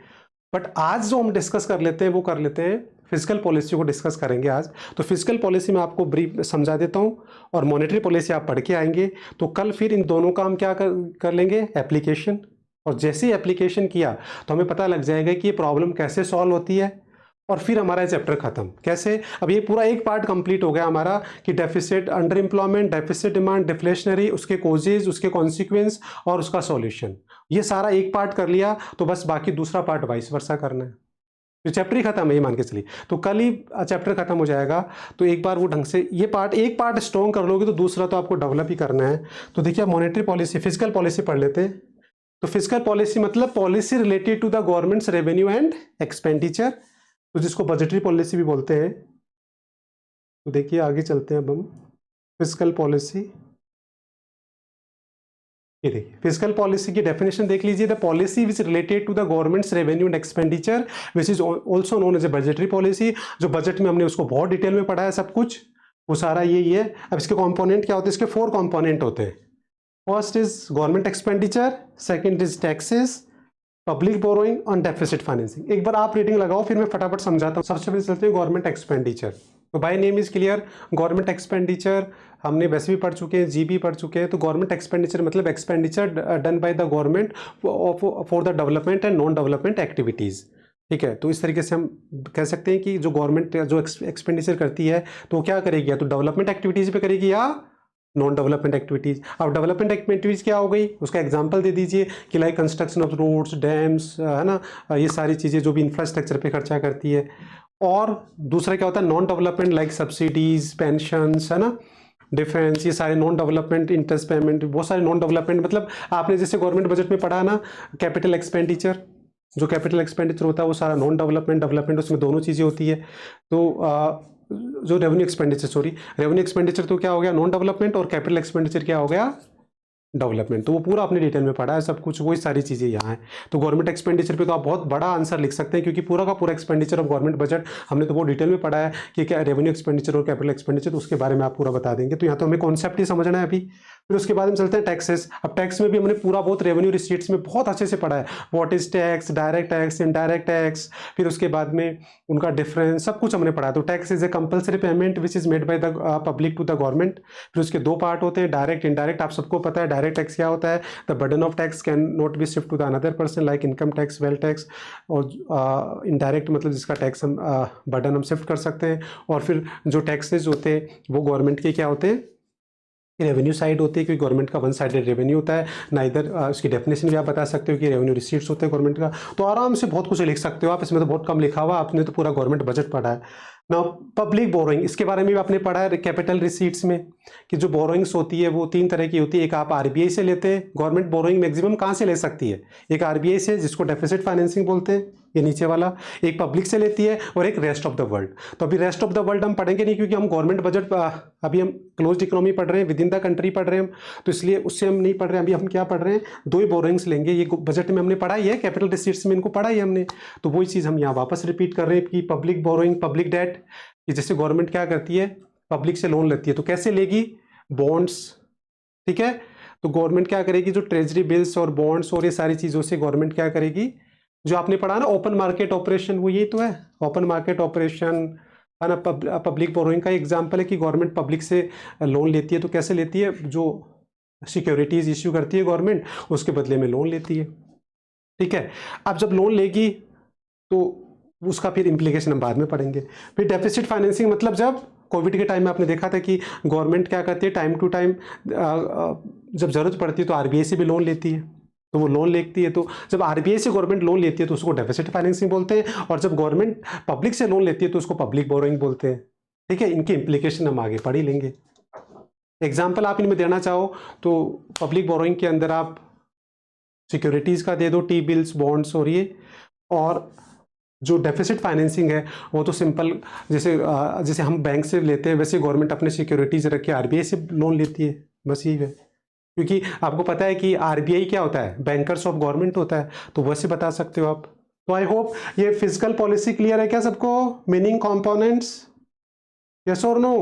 But आज जो हम डिस्कस कर लेते हैं वो कर लेते हैं फिजिकल पॉलिसी को डिस्कस करेंगे आज। तो फिजिकल पॉलिसी में आपको ब्रीफ समझा देता हूँ, और मॉनेटरी पॉलिसी आप पढ़ के आएंगे। तो कल फिर इन दोनों का हम क्या कर लेंगे, एप्लीकेशन। और जैसे ही एप्लीकेशन किया तो हमें पता लग जाएगा कि ये प्रॉब्लम कैसे सॉल्व होती है, और फिर हमारा चैप्टर खत्म कैसे। अब ये पूरा एक पार्ट कंप्लीट हो गया हमारा कि deficit, under employment, deficit demand, deflationary, उसके कोजेज, उसके कॉन्सिक्वेंस और उसका सॉल्यूशन। ये सारा एक पार्ट कर लिया, तो बस बाकी दूसरा पार्ट वाइस वर्सा करना है। तो चैप्टर ही खत्म है, ये मान के चलिए। तो कल ही चैप्टर खत्म हो जाएगा। तो एक बार वो ढंग से ये पार्ट, एक पार्ट स्ट्रॉन्ग कर लोगे तो दूसरा तो आपको डेवलप ही करना है। तो देखिए, मॉनेटरी पॉलिसी, फिजिकल पॉलिसी पढ़ लेते हैं। तो फिजिकल पॉलिसी मतलब policy related to the government's revenue and expenditure, तो जिसको बजटरी पॉलिसी भी बोलते हैं। तो देखिए, आगे चलते हैं अब हम। फिस्कल पॉलिसी, ये देखिए फिस्कल पॉलिसी की डेफिनेशन देख लीजिए, the policy which related to the government's revenue and expenditure which is also known as a budgetary policy. जो बजट में हमने उसको बहुत डिटेल में पढ़ा है सब कुछ, वो सारा यही है। अब इसके कंपोनेंट क्या होते हैं? इसके 4 कंपोनेंट होते हैं। First is government expenditure, second is taxes, public borrowing और डेफिसिट फाइनेंसिंग। एक बार आप रीडिंग लगाओ, फिर मैं फटाफट समझाता हूँ। सबसे पहले चलते हैं गवर्नमेंट एक्सपेंडिचर। तो by name is clear, government expenditure हमने वैसे भी पढ़ चुके हैं, जी भी पढ़ चुके हैं। तो गवर्नमेंट एक्सपेंडिचर मतलब expenditure done by the government for the development and non development activities. ठीक है, तो इस तरीके से हम कह सकते हैं कि जो गवर्नमेंट जो एक्सपेंडिचर करती है तो वो क्या करेगी, या तो डेवलपमेंट एक्टिविटीज़ पे करेगी या नॉन डेवलपमेंट एक्टिविटीज़। अब डेवलपमेंट एक्टिविटीज़ क्या हो गई, उसका एग्जांपल दे दीजिए कि like construction of roads, dams, है ना, ये सारी चीज़ें जो भी इंफ्रास्ट्रक्चर पे खर्चा करती है। और दूसरा क्या होता है non development, like subsidies, pensions, है ना, डिफेंस, ये सारे नॉन डेवलपमेंट, इंटरेस्ट पेमेंट, बहुत सारे नॉन डेवलपमेंट। मतलब आपने जैसे गवर्नमेंट बजट में पढ़ा ना, कैपिटल एक्सपेंडिचर, जो कैपिटल एक्सपेंडिचर होता है वो सारा नॉन डेवलपमेंट डेवलपमेंट, उसमें दोनों चीज़ें होती है। तो जो revenue expenditure, sorry revenue expenditure तो क्या हो गया नॉन डेवलपमेंट, और कैपिटल एक्सपेंडिचर क्या हो गया डेवलपमेंट। तो वो पूरा अपने डिटेल में पढ़ा है सब कुछ, वही सारी चीज़ें यहाँ है। तो गवर्नमेंट एक्सपेंडिचर पे तो आप बहुत बड़ा आंसर लिख सकते हैं, क्योंकि पूरा का पूरा एक्सपेंडिचर ऑफ गवर्नमेंट बजट हमने तो बहुत डिटेल में पढ़ा है कि क्या रेवेन्यू एक्सपेंडिचर और कैपिटल एक्सपेंडिचर, तो उसके बारे में आप पूरा बता देंगे। तो यहाँ तो हमें कॉन्सेप्ट ही समझना है अभी। फिर उसके बाद हम चलते हैं टैक्सेस। अब टैक्स में भी हमने पूरा बहुत रेवेन्यू रिसीट्स में बहुत अच्छे से पढ़ा है, what is tax, direct tax, indirect tax, फिर उसके बाद में उनका डिफरेंस, सब कुछ हमने पढ़ा है। तो tax is a compulsory payment which is made by the public to the government. फिर उसके 2 पार्ट होते हैं, डायरेक्ट, इनडायरेक्ट। आप सबको पता है डायरेक्ट टैक्स क्या होता है, the burden of tax can not be shift to the another person, like income tax, wealth tax. और इनडायरेक्ट मतलब जिसका टैक्स हम बर्डन हम शिफ्ट कर सकते हैं। और फिर जो टैक्सेस होते हैं वो गवर्नमेंट के क्या होते हैं, रेवेन्यू साइड होती है, क्योंकि गवर्नमेंट का वन साइडेड रेवेन्यू होता है ना। इधर उसकी डेफिनेशन भी आप बता सकते हो कि रेवेन्यू रिसीट्स होते हैं गवर्नमेंट का। तो आराम से बहुत कुछ लिख सकते हो आप, इसमें तो बहुत कम लिखा हुआ, आपने तो पूरा गवर्नमेंट बजट पढ़ा है ना। पब्लिक बोरोइंग, इसके बारे में भी आपने पढ़ा है कैपिटल रिसीट्स में, कि जो बोरोइंग्स होती है वो 3 तरह की होती है। एक आप आरबीआई से लेते हैं, गवर्नमेंट बोरोइंग मैक्सिमम कहाँ से ले सकती है, एक आरबीआई से जिसको डेफिसिट फाइनेंसिंग बोलते हैं, ये नीचे वाला, एक पब्लिक से लेती है, और एक रेस्ट ऑफ द वर्ल्ड। तो अभी रेस्ट ऑफ द वर्ल्ड हम पढ़ेंगे नहीं, क्योंकि हम गवर्नमेंट बजट अभी हम क्लोज्ड इकोनॉमी पढ़ रहे हैं, विद इन द कंट्री पढ़ रहे हैं हम, तो इसलिए उससे हम नहीं पढ़ रहे हैं। अभी हम क्या पढ़ रहे हैं, 2 ही बोरोइंग्स लेंगे। ये बजट में हमने पढ़ाई है, कैपिटल रिसीट्स में इनको पढ़ा ही हमने, तो वही चीज़ हम यहाँ वापस रिपीट कर रहे हैं कि पब्लिक बोरोइंग, पब्लिक डेट, कि जैसे गवर्नमेंट क्या करती है, पब्लिक से लोन लेती है, तो कैसे लेगी, बॉन्ड्स। ठीक है, तो गवर्नमेंट क्या करेगी, जो ट्रेजरी बिल्स और बॉन्ड्स और ये सारी चीज़ों से गवर्नमेंट क्या करेगी, जो आपने पढ़ा ना ओपन मार्केट ऑपरेशन, वो यही तो है ओपन मार्केट ऑपरेशन, है ना। पब्लिक बोरोइंग का एग्जांपल है कि गवर्नमेंट पब्लिक से लोन लेती है, तो कैसे लेती है, जो सिक्योरिटीज इश्यू करती है गवर्नमेंट, उसके बदले में लोन लेती है। ठीक है, अब जब लोन लेगी तो उसका फिर इम्प्लीकेशन हम बाद में पढ़ेंगे। फिर डेफिसिट फाइनेंसिंग मतलब जब कोविड के टाइम में आपने देखा था कि गवर्नमेंट क्या करती है, टाइम टू टाइम जब ज़रूरत पड़ती है तो आरबीआई से भी लोन लेती है, तो वो लोन लेती है। तो जब आरबीआई से गवर्नमेंट लोन लेती है तो उसको डेफिसिट फाइनेंसिंग बोलते हैं, और जब गवर्नमेंट पब्लिक से लोन लेती है तो उसको पब्लिक बोरोइंग बोलते हैं। ठीक है, इनके इम्प्लीकेशन हम आगे पढ़ ही लेंगे। एग्जाम्पल आप इनमें देना चाहो तो पब्लिक बोरोइंग के अंदर आप सिक्योरिटीज़ का दे दो, टी बिल्स, बॉन्ड्स और ये। और जो डेफिसिट फाइनेंसिंग है वो तो सिंपल, जैसे हम बैंक से लेते हैं वैसे गवर्नमेंट अपने सिक्योरिटीज रख के आरबीआई से लोन लेती है, बस यही है। क्योंकि आपको पता है कि आरबीआई क्या होता है, बैंकर्स ऑफ गवर्नमेंट होता है, तो वैसे बता सकते हो आप। तो आई होप ये फिजिकल पॉलिसी क्लियर है क्या सबको, मीनिंग कंपोनेंट्स, यस और no.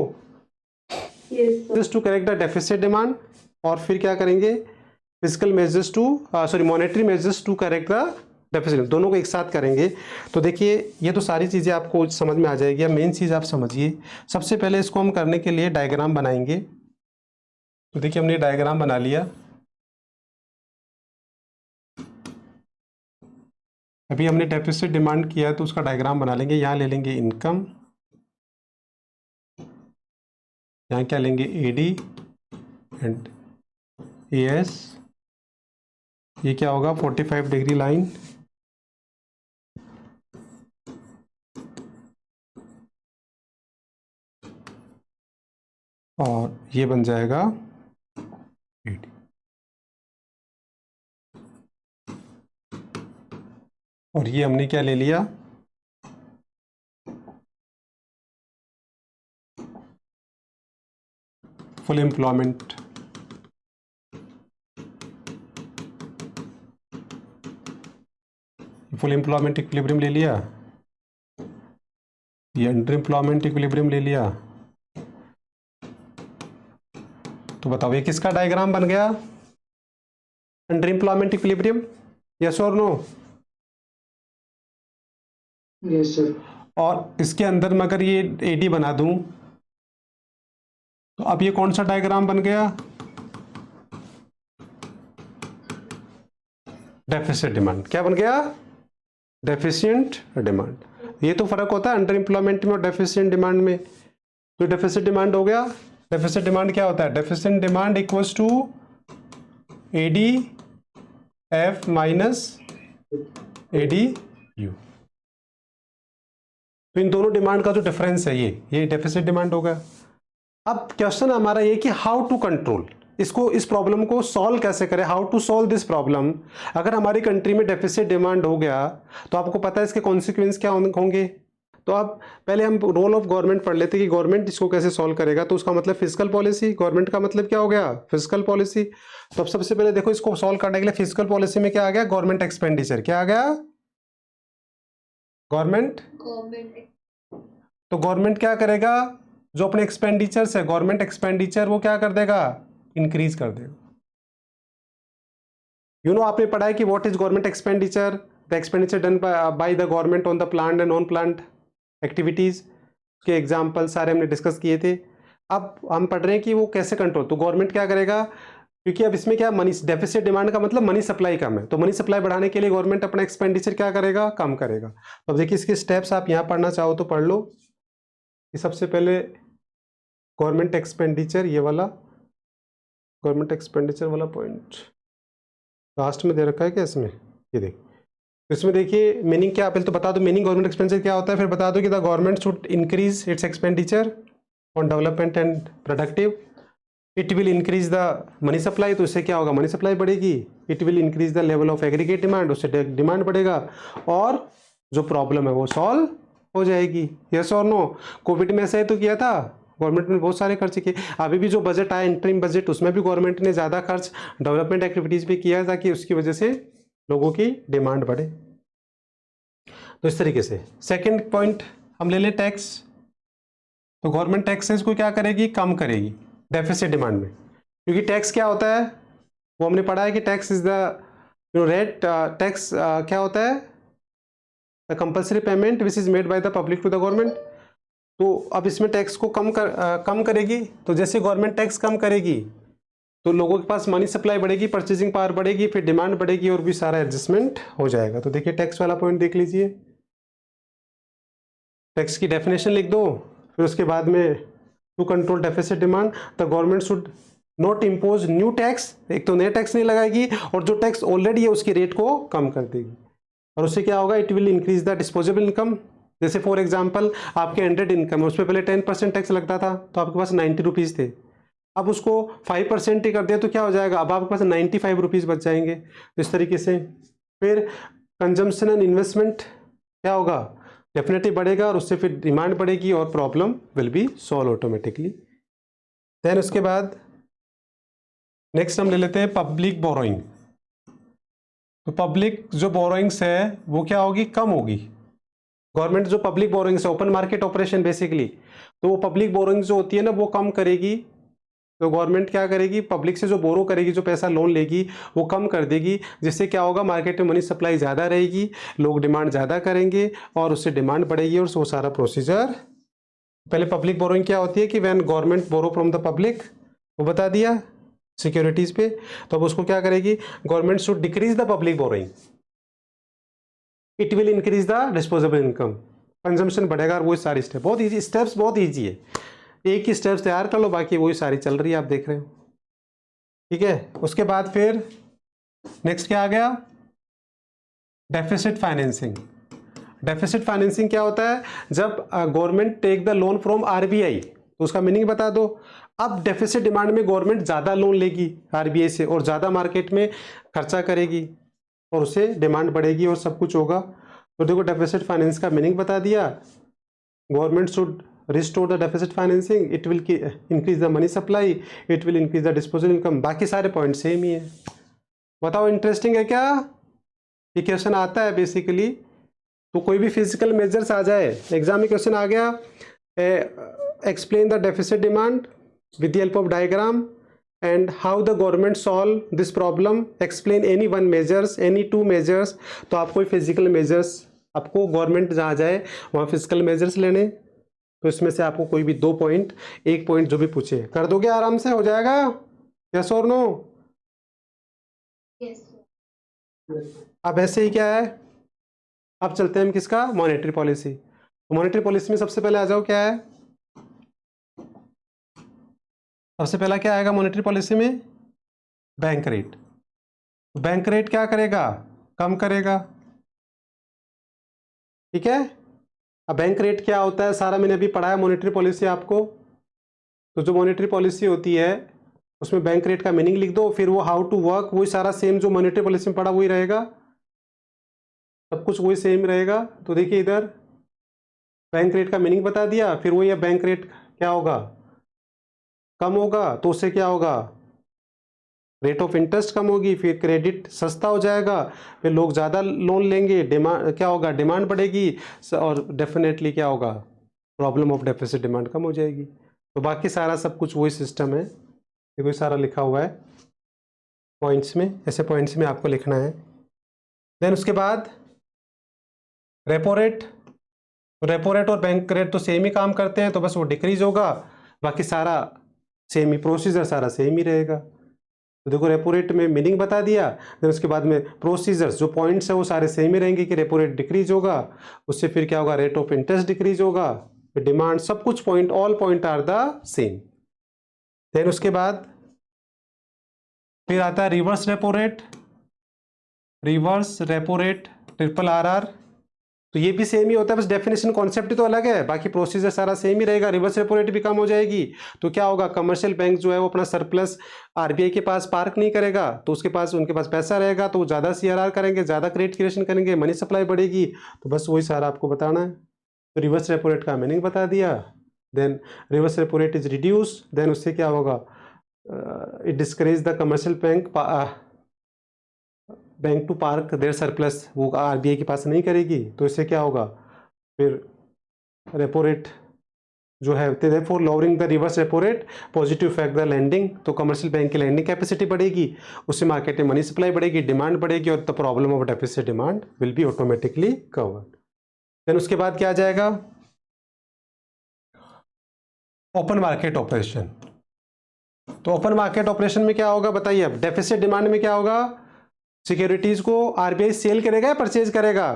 Just to correct the deficit demand, और फिर क्या करेंगे, physical measures to monetary measures to correct the deficit, दोनों को एक साथ करेंगे। तो देखिए ये तो सारी चीज़ें आपको समझ में आ जाएगी। अब मेन चीज़ आप समझिए, सबसे पहले इसको हम करने के लिए डायग्राम बनाएंगे। तो देखिए हमने डायग्राम बना लिया। अभी हमने डेफिसिट डिमांड किया तो उसका डायग्राम बना लेंगे। यहाँ ले लेंगे इनकम, यहाँ क्या लेंगे, एडी एंड एएस। ये क्या होगा, 45 डिग्री लाइन, और ये बन जाएगा 80। और ये हमने क्या ले लिया, full employment, full employment equilibrium ले लिया, ये अंडर एम्प्लॉयमेंट इक्विलिब्रियम ले लिया। तो बताओ ये किसका डायग्राम बन गया? अंडर एम्प्लॉयमेंट इक्विलिब्रियम, यस और नो? Yes sir. और इसके अंदर मैं अगर ये एडी बना दूं तो अब ये कौन सा डायग्राम बन गया? Deficit demand. क्या बन गया? Deficient demand. ये तो फर्क होता है अंडर एम्प्लॉयमेंट में और डेफिशिएंट डिमांड में। तो डेफिसिट डिमांड हो गया। डेफिसिट डिमांड क्या होता है? Deficit demand equals to AD F minus AD U. तो इन दोनों डिमांड का जो डिफरेंस है ये डेफिसिट डिमांड होगा। अब क्वेश्चन हमारा ये कि हाउ टू कंट्रोल इसको, इस प्रॉब्लम को सॉल्व कैसे करें, how to solve this problem. अगर हमारी कंट्री में डेफिसिट डिमांड हो गया तो आपको पता है इसके कॉन्सिक्वेंस क्या होंगे। तो अब पहले हम रोल ऑफ गवर्नमेंट पढ़ लेते हैं कि गवर्नमेंट इसको कैसे सॉल्व करेगा। तो उसका मतलब फिजिकल पॉलिसी, गवर्नमेंट का मतलब क्या हो गया? Physical policy. तो अब सबसे पहले देखो इसको सॉल्व करने के लिए फिजिकल पॉलिसी में क्या आ गया? Government expenditure. क्या आ गया? गवर्नमेंट। तो गवर्नमेंट क्या करेगा? जो अपने एक्सपेंडिचर्स है, गवर्नमेंट एक्सपेंडिचर, वो क्या कर देगा? इंक्रीज कर देगा। आपने पढ़ा है कि what is government expenditure? The expenditure done by the government on the planned and non planned activities के एग्जाम्पल सारे हमने डिस्कस किए थे। अब हम पढ़ रहे हैं कि वो कैसे कंट्रोल। तो गवर्नमेंट क्या करेगा, क्योंकि अब इसमें क्या मनी डेफिसिट डिमांड का मतलब मनी सप्लाई कम है, तो मनी सप्लाई बढ़ाने के लिए गवर्नमेंट अपना एक्सपेंडिचर क्या करेगा? कम करेगा। तो अब देखिए इसके स्टेप्स आप यहाँ पढ़ना चाहो तो पढ़ लो। कि सबसे पहले गवर्नमेंट एक्सपेंडिचर, ये वाला गवर्नमेंट एक्सपेंडिचर वाला पॉइंट लास्ट में दे रखा है क्या इसमें? ये देख, इसमें देखिए मीनिंग क्या, पहले तो बता दो मीनिंग गवर्नमेंट एक्सपेंडिचर क्या होता है, फिर बता दो कि the government should increase its expenditure on development and productive. It will increase the money supply, तो इससे क्या होगा? मनी सप्लाई बढ़ेगी। It will increase the level of aggregate demand, उससे डिमांड बढ़ेगा और जो प्रॉब्लम है वो सॉल्व हो जाएगी। यस और नो? कोविड में ऐसा ही तो किया था, गवर्नमेंट ने बहुत सारे खर्च किए। अभी भी जो बजट आया इंटरिम बजट, उसमें भी गवर्नमेंट ने ज़्यादा खर्च डेवलपमेंट एक्टिविटीज़ पे किया ताकि उसकी वजह से लोगों की डिमांड बढ़े। तो इस तरीके से सेकंड पॉइंट हम ले लें टैक्स। तो गवर्नमेंट टैक्सेस को क्या करेगी? कम करेगी डेफिसिट डिमांड में। क्योंकि टैक्स क्या होता है वो हमने पढ़ा है कि tax is the rate, tax क्या होता है? The compulsory payment which is made by the public to the government. तो अब इसमें टैक्स को कम करेगी। तो जैसे गवर्नमेंट टैक्स कम करेगी तो लोगों के पास मनी सप्लाई बढ़ेगी, परचेजिंग पावर बढ़ेगी, फिर डिमांड बढ़ेगी और भी सारा एडजस्टमेंट हो जाएगा। तो देखिए टैक्स वाला पॉइंट देख लीजिए। टैक्स की डेफिनेशन लिख दो, फिर उसके बाद में to control deficit demand the government should not impose new tax. एक तो नया टैक्स नहीं लगाएगी और जो टैक्स ऑलरेडी है उसकी रेट को कम कर देगी। और उससे क्या होगा? It will increase the disposable income. जैसे फॉर एग्जांपल आपके 100 इनकम है, उस पर पहले 10% टैक्स लगता था, तो आपके पास 90 रुपीज़ थे। अब उसको 5% ही कर दिया तो क्या हो जाएगा? अब आपके पास 95 रुपीज़ बच जाएंगे। तो इस तरीके से फिर कंजम्पशन एंड इन्वेस्टमेंट क्या होगा? डेफिनेटली बढ़ेगा और उससे फिर डिमांड बढ़ेगी और problem will be solve automatically. Then उसके बाद नेक्स्ट हम ले लेते हैं पब्लिक बोरोइंग। तो पब्लिक जो बोरोइंग्स है वो क्या होगी? कम होगी। गवर्नमेंट जो पब्लिक बोरोइंग्स है, ओपन मार्केट ऑपरेशन बेसिकली, तो वो पब्लिक बोरोइंग्स जो होती है ना वो कम करेगी। तो गवर्नमेंट क्या करेगी? पब्लिक से जो बोरो करेगी, जो पैसा लोन लेगी वो कम कर देगी, जिससे क्या होगा? मार्केट में मनी सप्लाई ज़्यादा रहेगी, लोग डिमांड ज़्यादा करेंगे और उससे डिमांड बढ़ेगी और वो सारा प्रोसीजर। पहले पब्लिक बोरोइंग क्या होती है कि when government borrow from the public, वो बता दिया सिक्योरिटीज़ पे। तो अब उसको क्या करेगी? Government should decrease the public borrowing, it will increase the disposable income, consumption बढ़ेगा और वही सारी स्टेप। बहुत ईजी स्टेप्स, बहुत ईजी है। एक ही स्टेप्स तैयार कर लो, बाकी वही सारी चल रही है, आप देख रहे हो। ठीक है, उसके बाद फिर नेक्स्ट क्या आ गया? Deficit financing. डेफिसिट फाइनेंसिंग क्या होता है? जब government take the loan from RBI, तो उसका मीनिंग बता दो। अब डेफिसिट डिमांड में गवर्नमेंट ज़्यादा लोन लेगी आरबीआई से और ज़्यादा मार्केट में खर्चा करेगी और उससे डिमांड बढ़ेगी और सब कुछ होगा। तो देखो डेफिसिट फाइनेंस का मीनिंग बता दिया। Government should restore the deficit financing, it will increase the money supply, it will increase the disposal income. बाकी सारे पॉइंट सेम ही है। बताओ इंटरेस्टिंग है क्या? ये क्वेश्चन आता है बेसिकली, तो कोई भी फिजिकल मेजर्स आ जाए, एग्जाम में क्वेश्चन आ गया, explain the deficit demand with the help of diagram and how the government solve this problem, explain any one measures, any two measures. तो आप कोई फिजिकल मेजर्स, आपको गवर्नमेंट जहाँ जाए वहाँ फिजिकल मेजर्स लेने, तो इसमें से आपको कोई भी 2 पॉइंट, 1 पॉइंट जो भी पूछे कर दोगे, आराम से हो जाएगा। यस और नो? यस। अब ऐसे ही क्या है, अब चलते हैं हम किसका, मॉनेटरी पॉलिसी। तो मॉनेटरी पॉलिसी में सबसे पहले आ जाओ, क्या है सबसे पहला क्या आएगा मॉनेटरी पॉलिसी में? Bank rate. बैंक रेट क्या करेगा? कम करेगा, ठीक है। अब बैंक रेट क्या होता है सारा मैंने अभी पढ़ाया मॉनेटरी पॉलिसी आपको। तो जो मॉनेटरी पॉलिसी होती है उसमें बैंक रेट का मीनिंग लिख दो, फिर वो हाउ टू वर्क वही सारा सेम जो मॉनेटरी पॉलिसी में पढ़ा वही रहेगा, सब कुछ वही सेम रहेगा। तो देखिए इधर बैंक रेट का मीनिंग बता दिया, फिर वही बैंक रेट क्या होगा, कम होगा, तो उससे क्या होगा, रेट ऑफ इंटरेस्ट कम होगी, फिर क्रेडिट सस्ता हो जाएगा, फिर लोग ज़्यादा लोन लेंगे, डिमांड क्या होगा, डिमांड बढ़ेगी, और डेफिनेटली क्या होगा, प्रॉब्लम ऑफ डेफिसिट डिमांड कम हो जाएगी। तो बाकी सारा सब कुछ वही सिस्टम है, ये कोई सारा लिखा हुआ है पॉइंट्स में, ऐसे पॉइंट्स में आपको लिखना है। देन उसके बाद रेपो रेट, रेपो रेट और बैंक रेट तो सेम ही काम करते हैं, तो बस वो डिक्रीज होगा, बाकी सारा सेम ही प्रोसीजर, सारा सेम ही रहेगा। तो देखो रेपो रेट में मीनिंग बता दिया, फिर उसके बाद में प्रोसीजर्स जो पॉइंट्स है वो सारे सेम ही रहेंगे कि रेपो रेट डिक्रीज होगा, उससे फिर क्या होगा, रेट ऑफ इंटरेस्ट डिक्रीज होगा, फिर डिमांड, सब कुछ point, all point are the same. Then उसके बाद फिर आता है reverse repo rate, reverse repo rate RRR। तो ये भी सेम ही होता है, बस डेफिनेशन कॉन्सेप्ट ही तो अलग है, बाकी प्रोसीजर सारा सेम ही रहेगा। रिवर्स रेपो रेट भी कम हो जाएगी, तो क्या होगा, कमर्शियल बैंक जो है वो अपना सरप्लस आरबीआई के पास पार्क नहीं करेगा, तो उसके पास, उनके पास पैसा रहेगा, तो वो ज़्यादा CRR करेंगे, ज़्यादा क्रेडिट क्रिएशन करेंगे, मनी सप्लाई बढ़ेगी। तो बस वही सारा आपको बताना है। तो रिवर्स रेपो रेट का मीनिंग बता दिया, then reverse repo rate is reduce, then उससे क्या होगा, it discourage the commercial bank to park their surplus, वो आरबीआई के पास नहीं करेगी, तो इससे क्या होगा, फिर रेपो रेट जो है, therefore lowering the reverse repo rate positive effect the lending, तो कमर्शियल बैंक की लैंडिंग कैपेसिटी बढ़ेगी, उससे मार्केट में मनी सप्लाई बढ़ेगी, डिमांड बढ़ेगी, और the problem of deficit demand will be automatically covered. Then उसके बाद क्या आ जाएगा, ओपन मार्केट ऑपरेशन। तो ओपन मार्केट ऑपरेशन में क्या होगा बताइए, अब डेफिसिट डिमांड में क्या होगा, सिक्योरिटीज को आरबीआई सेल करेगा या परचेज करेगा,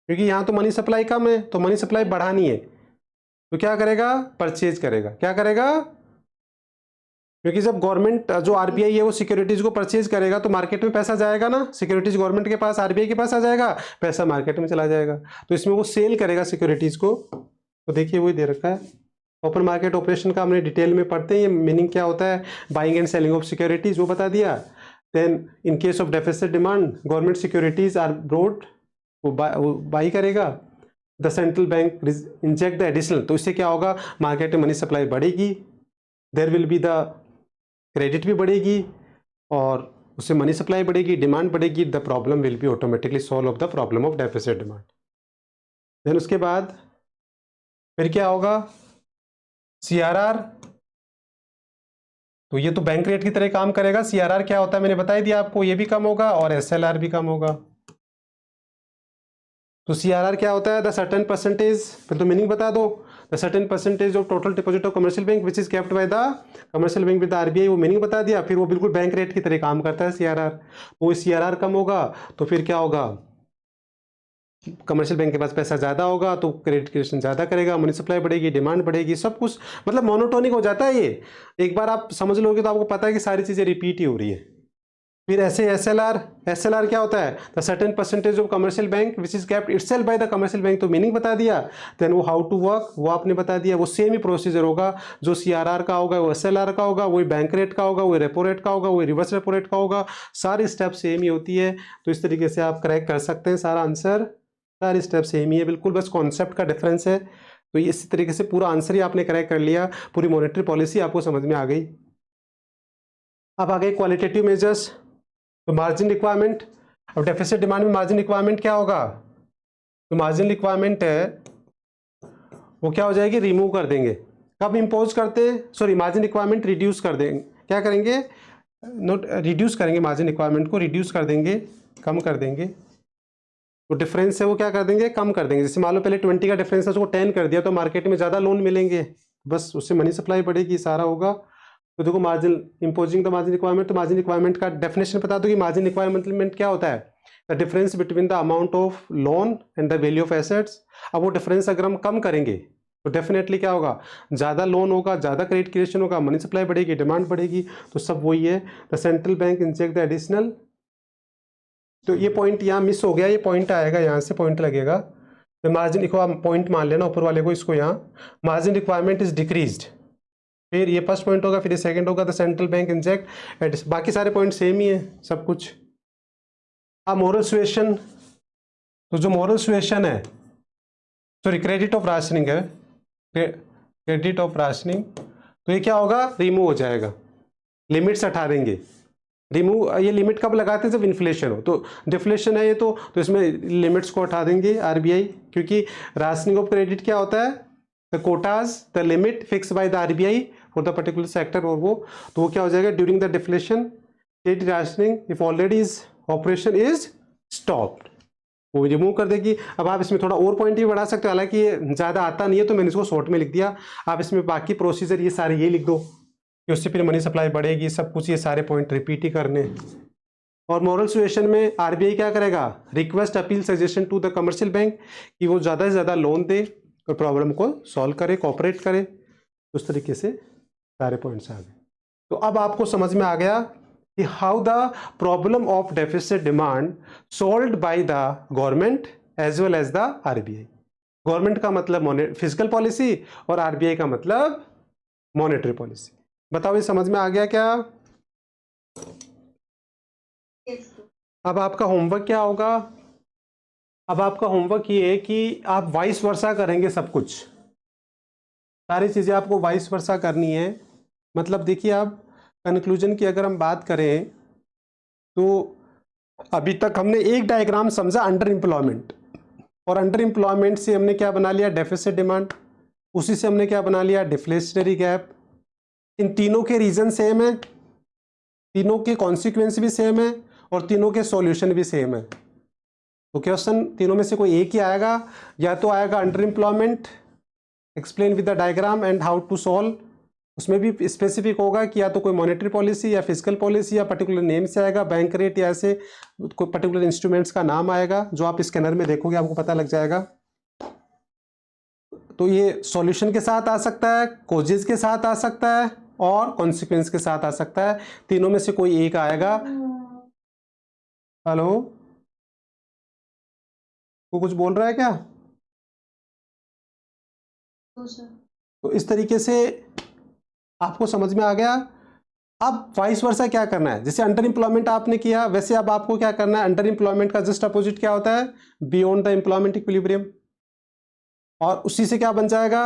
क्योंकि यहां तो मनी सप्लाई कम है, तो मनी सप्लाई बढ़ानी है, तो क्या करेगा, परचेज करेगा। क्या करेगा, क्योंकि जब गवर्नमेंट जो आरबीआई है वो सिक्योरिटीज को परचेज करेगा तो मार्केट में पैसा जाएगा ना, सिक्योरिटीज गवर्नमेंट के पास, आरबीआई के पास आ जाएगा, पैसा मार्केट में चला जाएगा, तो इसमें वो सेल करेगा सिक्योरिटीज को। तो देखिए वही दे रखा है, ओपन मार्केट ऑपरेशन का हमने डिटेल में पढ़ते हैं, ये मीनिंग क्या होता है, buying and selling of securities, वो बता दिया। Then in case of deficit demand government securities are broad, वो बाई करेगा, the central bank inject the additional, तो इससे क्या होगा, मार्केट में मनी सप्लाई बढ़ेगी, there will be the credit भी बढ़ेगी, और उससे मनी सप्लाई बढ़ेगी, डिमांड बढ़ेगी, the problem will be automatically solve of the problem of deficit demand. Then उसके बाद फिर क्या होगा, CRR, तो ये तो बैंक रेट की तरह काम करेगा। CRR क्या होता है मैंने बता ही दिया आपको, ये भी कम होगा और SLR भी कम होगा। तो CRR क्या होता है, द सर्टेन परसेंटेज, फिर तो मीनिंग बता दो, the certain percentage of total deposit of commercial bank which is kept by the commercial bank with RBI, वो मीनिंग बता दिया। फिर वो बिल्कुल बैंक रेट की तरह काम करता है CRR, तो वो CRR कम होगा तो फिर क्या होगा, कमर्शियल बैंक के पास पैसा ज़्यादा होगा तो क्रेडिट क्रिएशन ज़्यादा करेगा, मनी सप्लाई बढ़ेगी, डिमांड बढ़ेगी, सब कुछ मतलब मोनोटोनिक हो जाता है। ये एक बार आप समझ लोगे तो आपको पता है कि सारी चीज़ें रिपीट ही हो रही है। फिर ऐसे SLR क्या होता है, the certain percentage of commercial bank which is kept itself by the commercial bank, तो मीनिंग बता दिया। देन वो हाउ टू वर्क वो आपने बता दिया, वो सेम ही प्रोसीजर होगा, जो CRR का होगा वो SLR का होगा, वही बैंक रेट का होगा, वही रेपो रेट का होगा, वही रिवर्स रेपो रेट का होगा, सारी स्टेप सेम ही होती है। तो इस तरीके से आप क्रैक कर सकते हैं सारा आंसर, सारे स्टेप सेम ही है बिल्कुल, बस कॉन्सेप्ट का डिफरेंस है। तो ये इसी तरीके से पूरा आंसर ही आपने करेक्ट कर लिया, पूरी मॉनेटरी पॉलिसी आपको समझ में आ गई। अब आ गए क्वालिटेटिव मेजर्स। तो मार्जिन रिक्वायरमेंट, अब डेफिसिट डिमांड में मार्जिन रिक्वायरमेंट क्या होगा, तो मार्जिन रिक्वायरमेंट है वो क्या हो जाएगी, रिमूव कर देंगे। कब इंपोज करते हैं, सॉरी मार्जिन रिक्वायरमेंट रिड्यूस कर देंगे, क्या करेंगे, नोट रिड्यूस करेंगे, मार्जिन रिक्वायरमेंट को रिड्यूस कर देंगे, कम कर देंगे। तो डिफरेंस है वो क्या कर देंगे, कम कर देंगे। जैसे मान लो पहले 20 का डिफरेंस है, उसको 10 कर दिया, तो मार्केट में ज़्यादा लोन मिलेंगे, बस उससे मनी सप्लाई बढ़ेगी, सारा होगा। तो देखो margin imposing the margin requirement, तो मार्जिन रिक्वायरमेंट का डेफिनेशन बता दो कि मार्जिन रिक्वायरमेंट क्या होता है, the difference between the amount of loan and the value of assets. अब वो डिफरेंस अगर हम कम करेंगे तो डेफिनेटली क्या होगा, ज़्यादा लोन होगा, ज़्यादा क्रेडिट क्रिएशन होगा, मनी सप्लाई बढ़ेगी, डिमांड बढ़ेगी, तो सब वही है। The central bank inject the additional, तो ये पॉइंट यहाँ मिस हो गया, ये पॉइंट आएगा, यहाँ से पॉइंट लगेगा। तो मार्जिन पॉइंट मान लेना ऊपर वाले को, इसको यहाँ मार्जिन रिक्वायरमेंट इज डिक्रीज्ड, फिर ये फर्स्ट पॉइंट होगा, फिर ये सेकंड होगा, द सेंट्रल बैंक इंजेक्ट, बाकी सारे पॉइंट सेम ही है सब कुछ। अब मोरल सुएशन, तो जो मोरल सुएशन है, सॉरी क्रेडिट ऑफ राशनिंग है, क्रेडिट ऑफ राशनिंग, तो ये क्या होगा, रिमूव हो जाएगा, लिमिट्स हटा देंगे। रिमूव, ये लिमिट कब लगाते हैं, जब इन्फ्लेशन हो, तो डिफ्लेशन है ये तो इसमें लिमिट्स को हटा देंगे आरबीआई, क्योंकि राशनिंग ऑफ क्रेडिट क्या होता है, the Kota's the limit fix by the RBI for the particular sector, और वो तो वो क्या हो जाएगा, during the deflation credit rationing if already is operation is stopped, वो रिमूव कर देगी। अब आप इसमें थोड़ा और पॉइंट भी बढ़ा सकते हो, हालांकि ये ज़्यादा आता नहीं है तो मैंने इसको शॉर्ट में लिख दिया। आप इसमें बाकी प्रोसीजर ये सारे ये लिख दो कि उससे फिर मनी सप्लाई बढ़ेगी, सब कुछ ये सारे पॉइंट रिपीट ही करने। और मॉरल सुएशन में आरबीआई क्या करेगा, request appeal suggestion to the commercial bank कि वो ज़्यादा से ज़्यादा लोन दे और प्रॉब्लम को सॉल्व करे, कोऑपरेट करे, उस तरीके से सारे पॉइंट्स आ गए। तो अब आपको समझ में आ गया कि how the problem of deficit demand solved by the government as well as the RBI. Government का मतलब फिजिकल पॉलिसी और आरबीआई का मतलब मॉनेटरी पॉलिसी। बताओ ये समझ में आ गया क्या? अब आपका होमवर्क क्या होगा? अब आपका होमवर्क ये है कि आप वाइस वर्सा करेंगे, सब कुछ सारी चीज़ें आपको वाइस वर्सा करनी है। मतलब देखिए, आप कंक्लूजन की अगर हम बात करें तो अभी तक हमने एक डायग्राम समझा अंडर एम्प्लॉयमेंट, और अंडर एम्प्लॉयमेंट से हमने क्या बना लिया, डेफिसिट डिमांड, उसी से हमने क्या बना लिया, डिफ्लेशनरी गैप। इन तीनों के रीजन सेम है, तीनों के कॉन्सिक्वेंस भी सेम है और तीनों के सॉल्यूशन भी सेम है। तो क्वेश्चन तीनों में से कोई एक ही आएगा, या तो आएगा under employment explain with the diagram and how to solve, उसमें भी स्पेसिफिक होगा कि या तो कोई मॉनेटरी पॉलिसी या फिजिकल पॉलिसी या पर्टिकुलर नेम से आएगा, बैंक रेट या ऐसे कोई पर्टिकुलर इंस्ट्रूमेंट्स का नाम आएगा, जो आप स्कैनर में देखोगे आपको पता लग जाएगा। तो ये सॉल्यूशन के साथ आ सकता है, कोजेस के साथ आ सकता है और कॉन्सिक्वेंस के साथ आ सकता है, तीनों में से कोई एक आएगा। हेलो, वो कुछ बोल रहा है क्या? तो इस तरीके से आपको समझ में आ गया। अब वाइस वर्सा क्या करना है, जैसे अंडर एम्प्लॉयमेंट आपने किया वैसे अब आपको क्या करना है, अंडर एम्प्लॉयमेंट का जस्ट अपोजिट क्या होता है, बियॉन्ड द एम्प्लॉयमेंट इक्विलिब्रियम, और उसी से क्या बन जाएगा,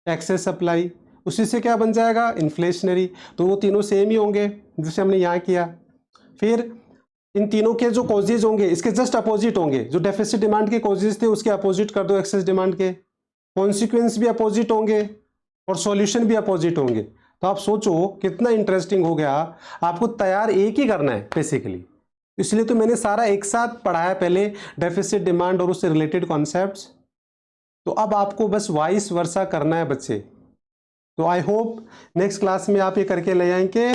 एक्सेस सप्लाई, उसी से क्या बन जाएगा, इन्फ्लेशनरी। तो वो तीनों सेम ही होंगे जैसे हमने यहाँ किया। फिर इन तीनों के जो कॉजेज होंगे इसके जस्ट अपोजिट होंगे, जो डेफिसिट डिमांड के कॉजेज थे उसके अपोजिट कर दो एक्सेस डिमांड के, कॉन्सिक्वेंस भी अपोजिट होंगे और सॉल्यूशन भी अपोजिट होंगे। तो आप सोचो कितना इंटरेस्टिंग हो गया, आपको तैयार एक ही करना है बेसिकली, इसलिए तो मैंने सारा एक साथ पढ़ाया पहले, डेफिसिट डिमांड और उससे रिलेटेड कॉन्सेप्ट्स। तो अब आपको बस वाइस वर्सा करना है बच्चे। तो आई होप नेक्स्ट क्लास में आप ये करके ले आएंगे।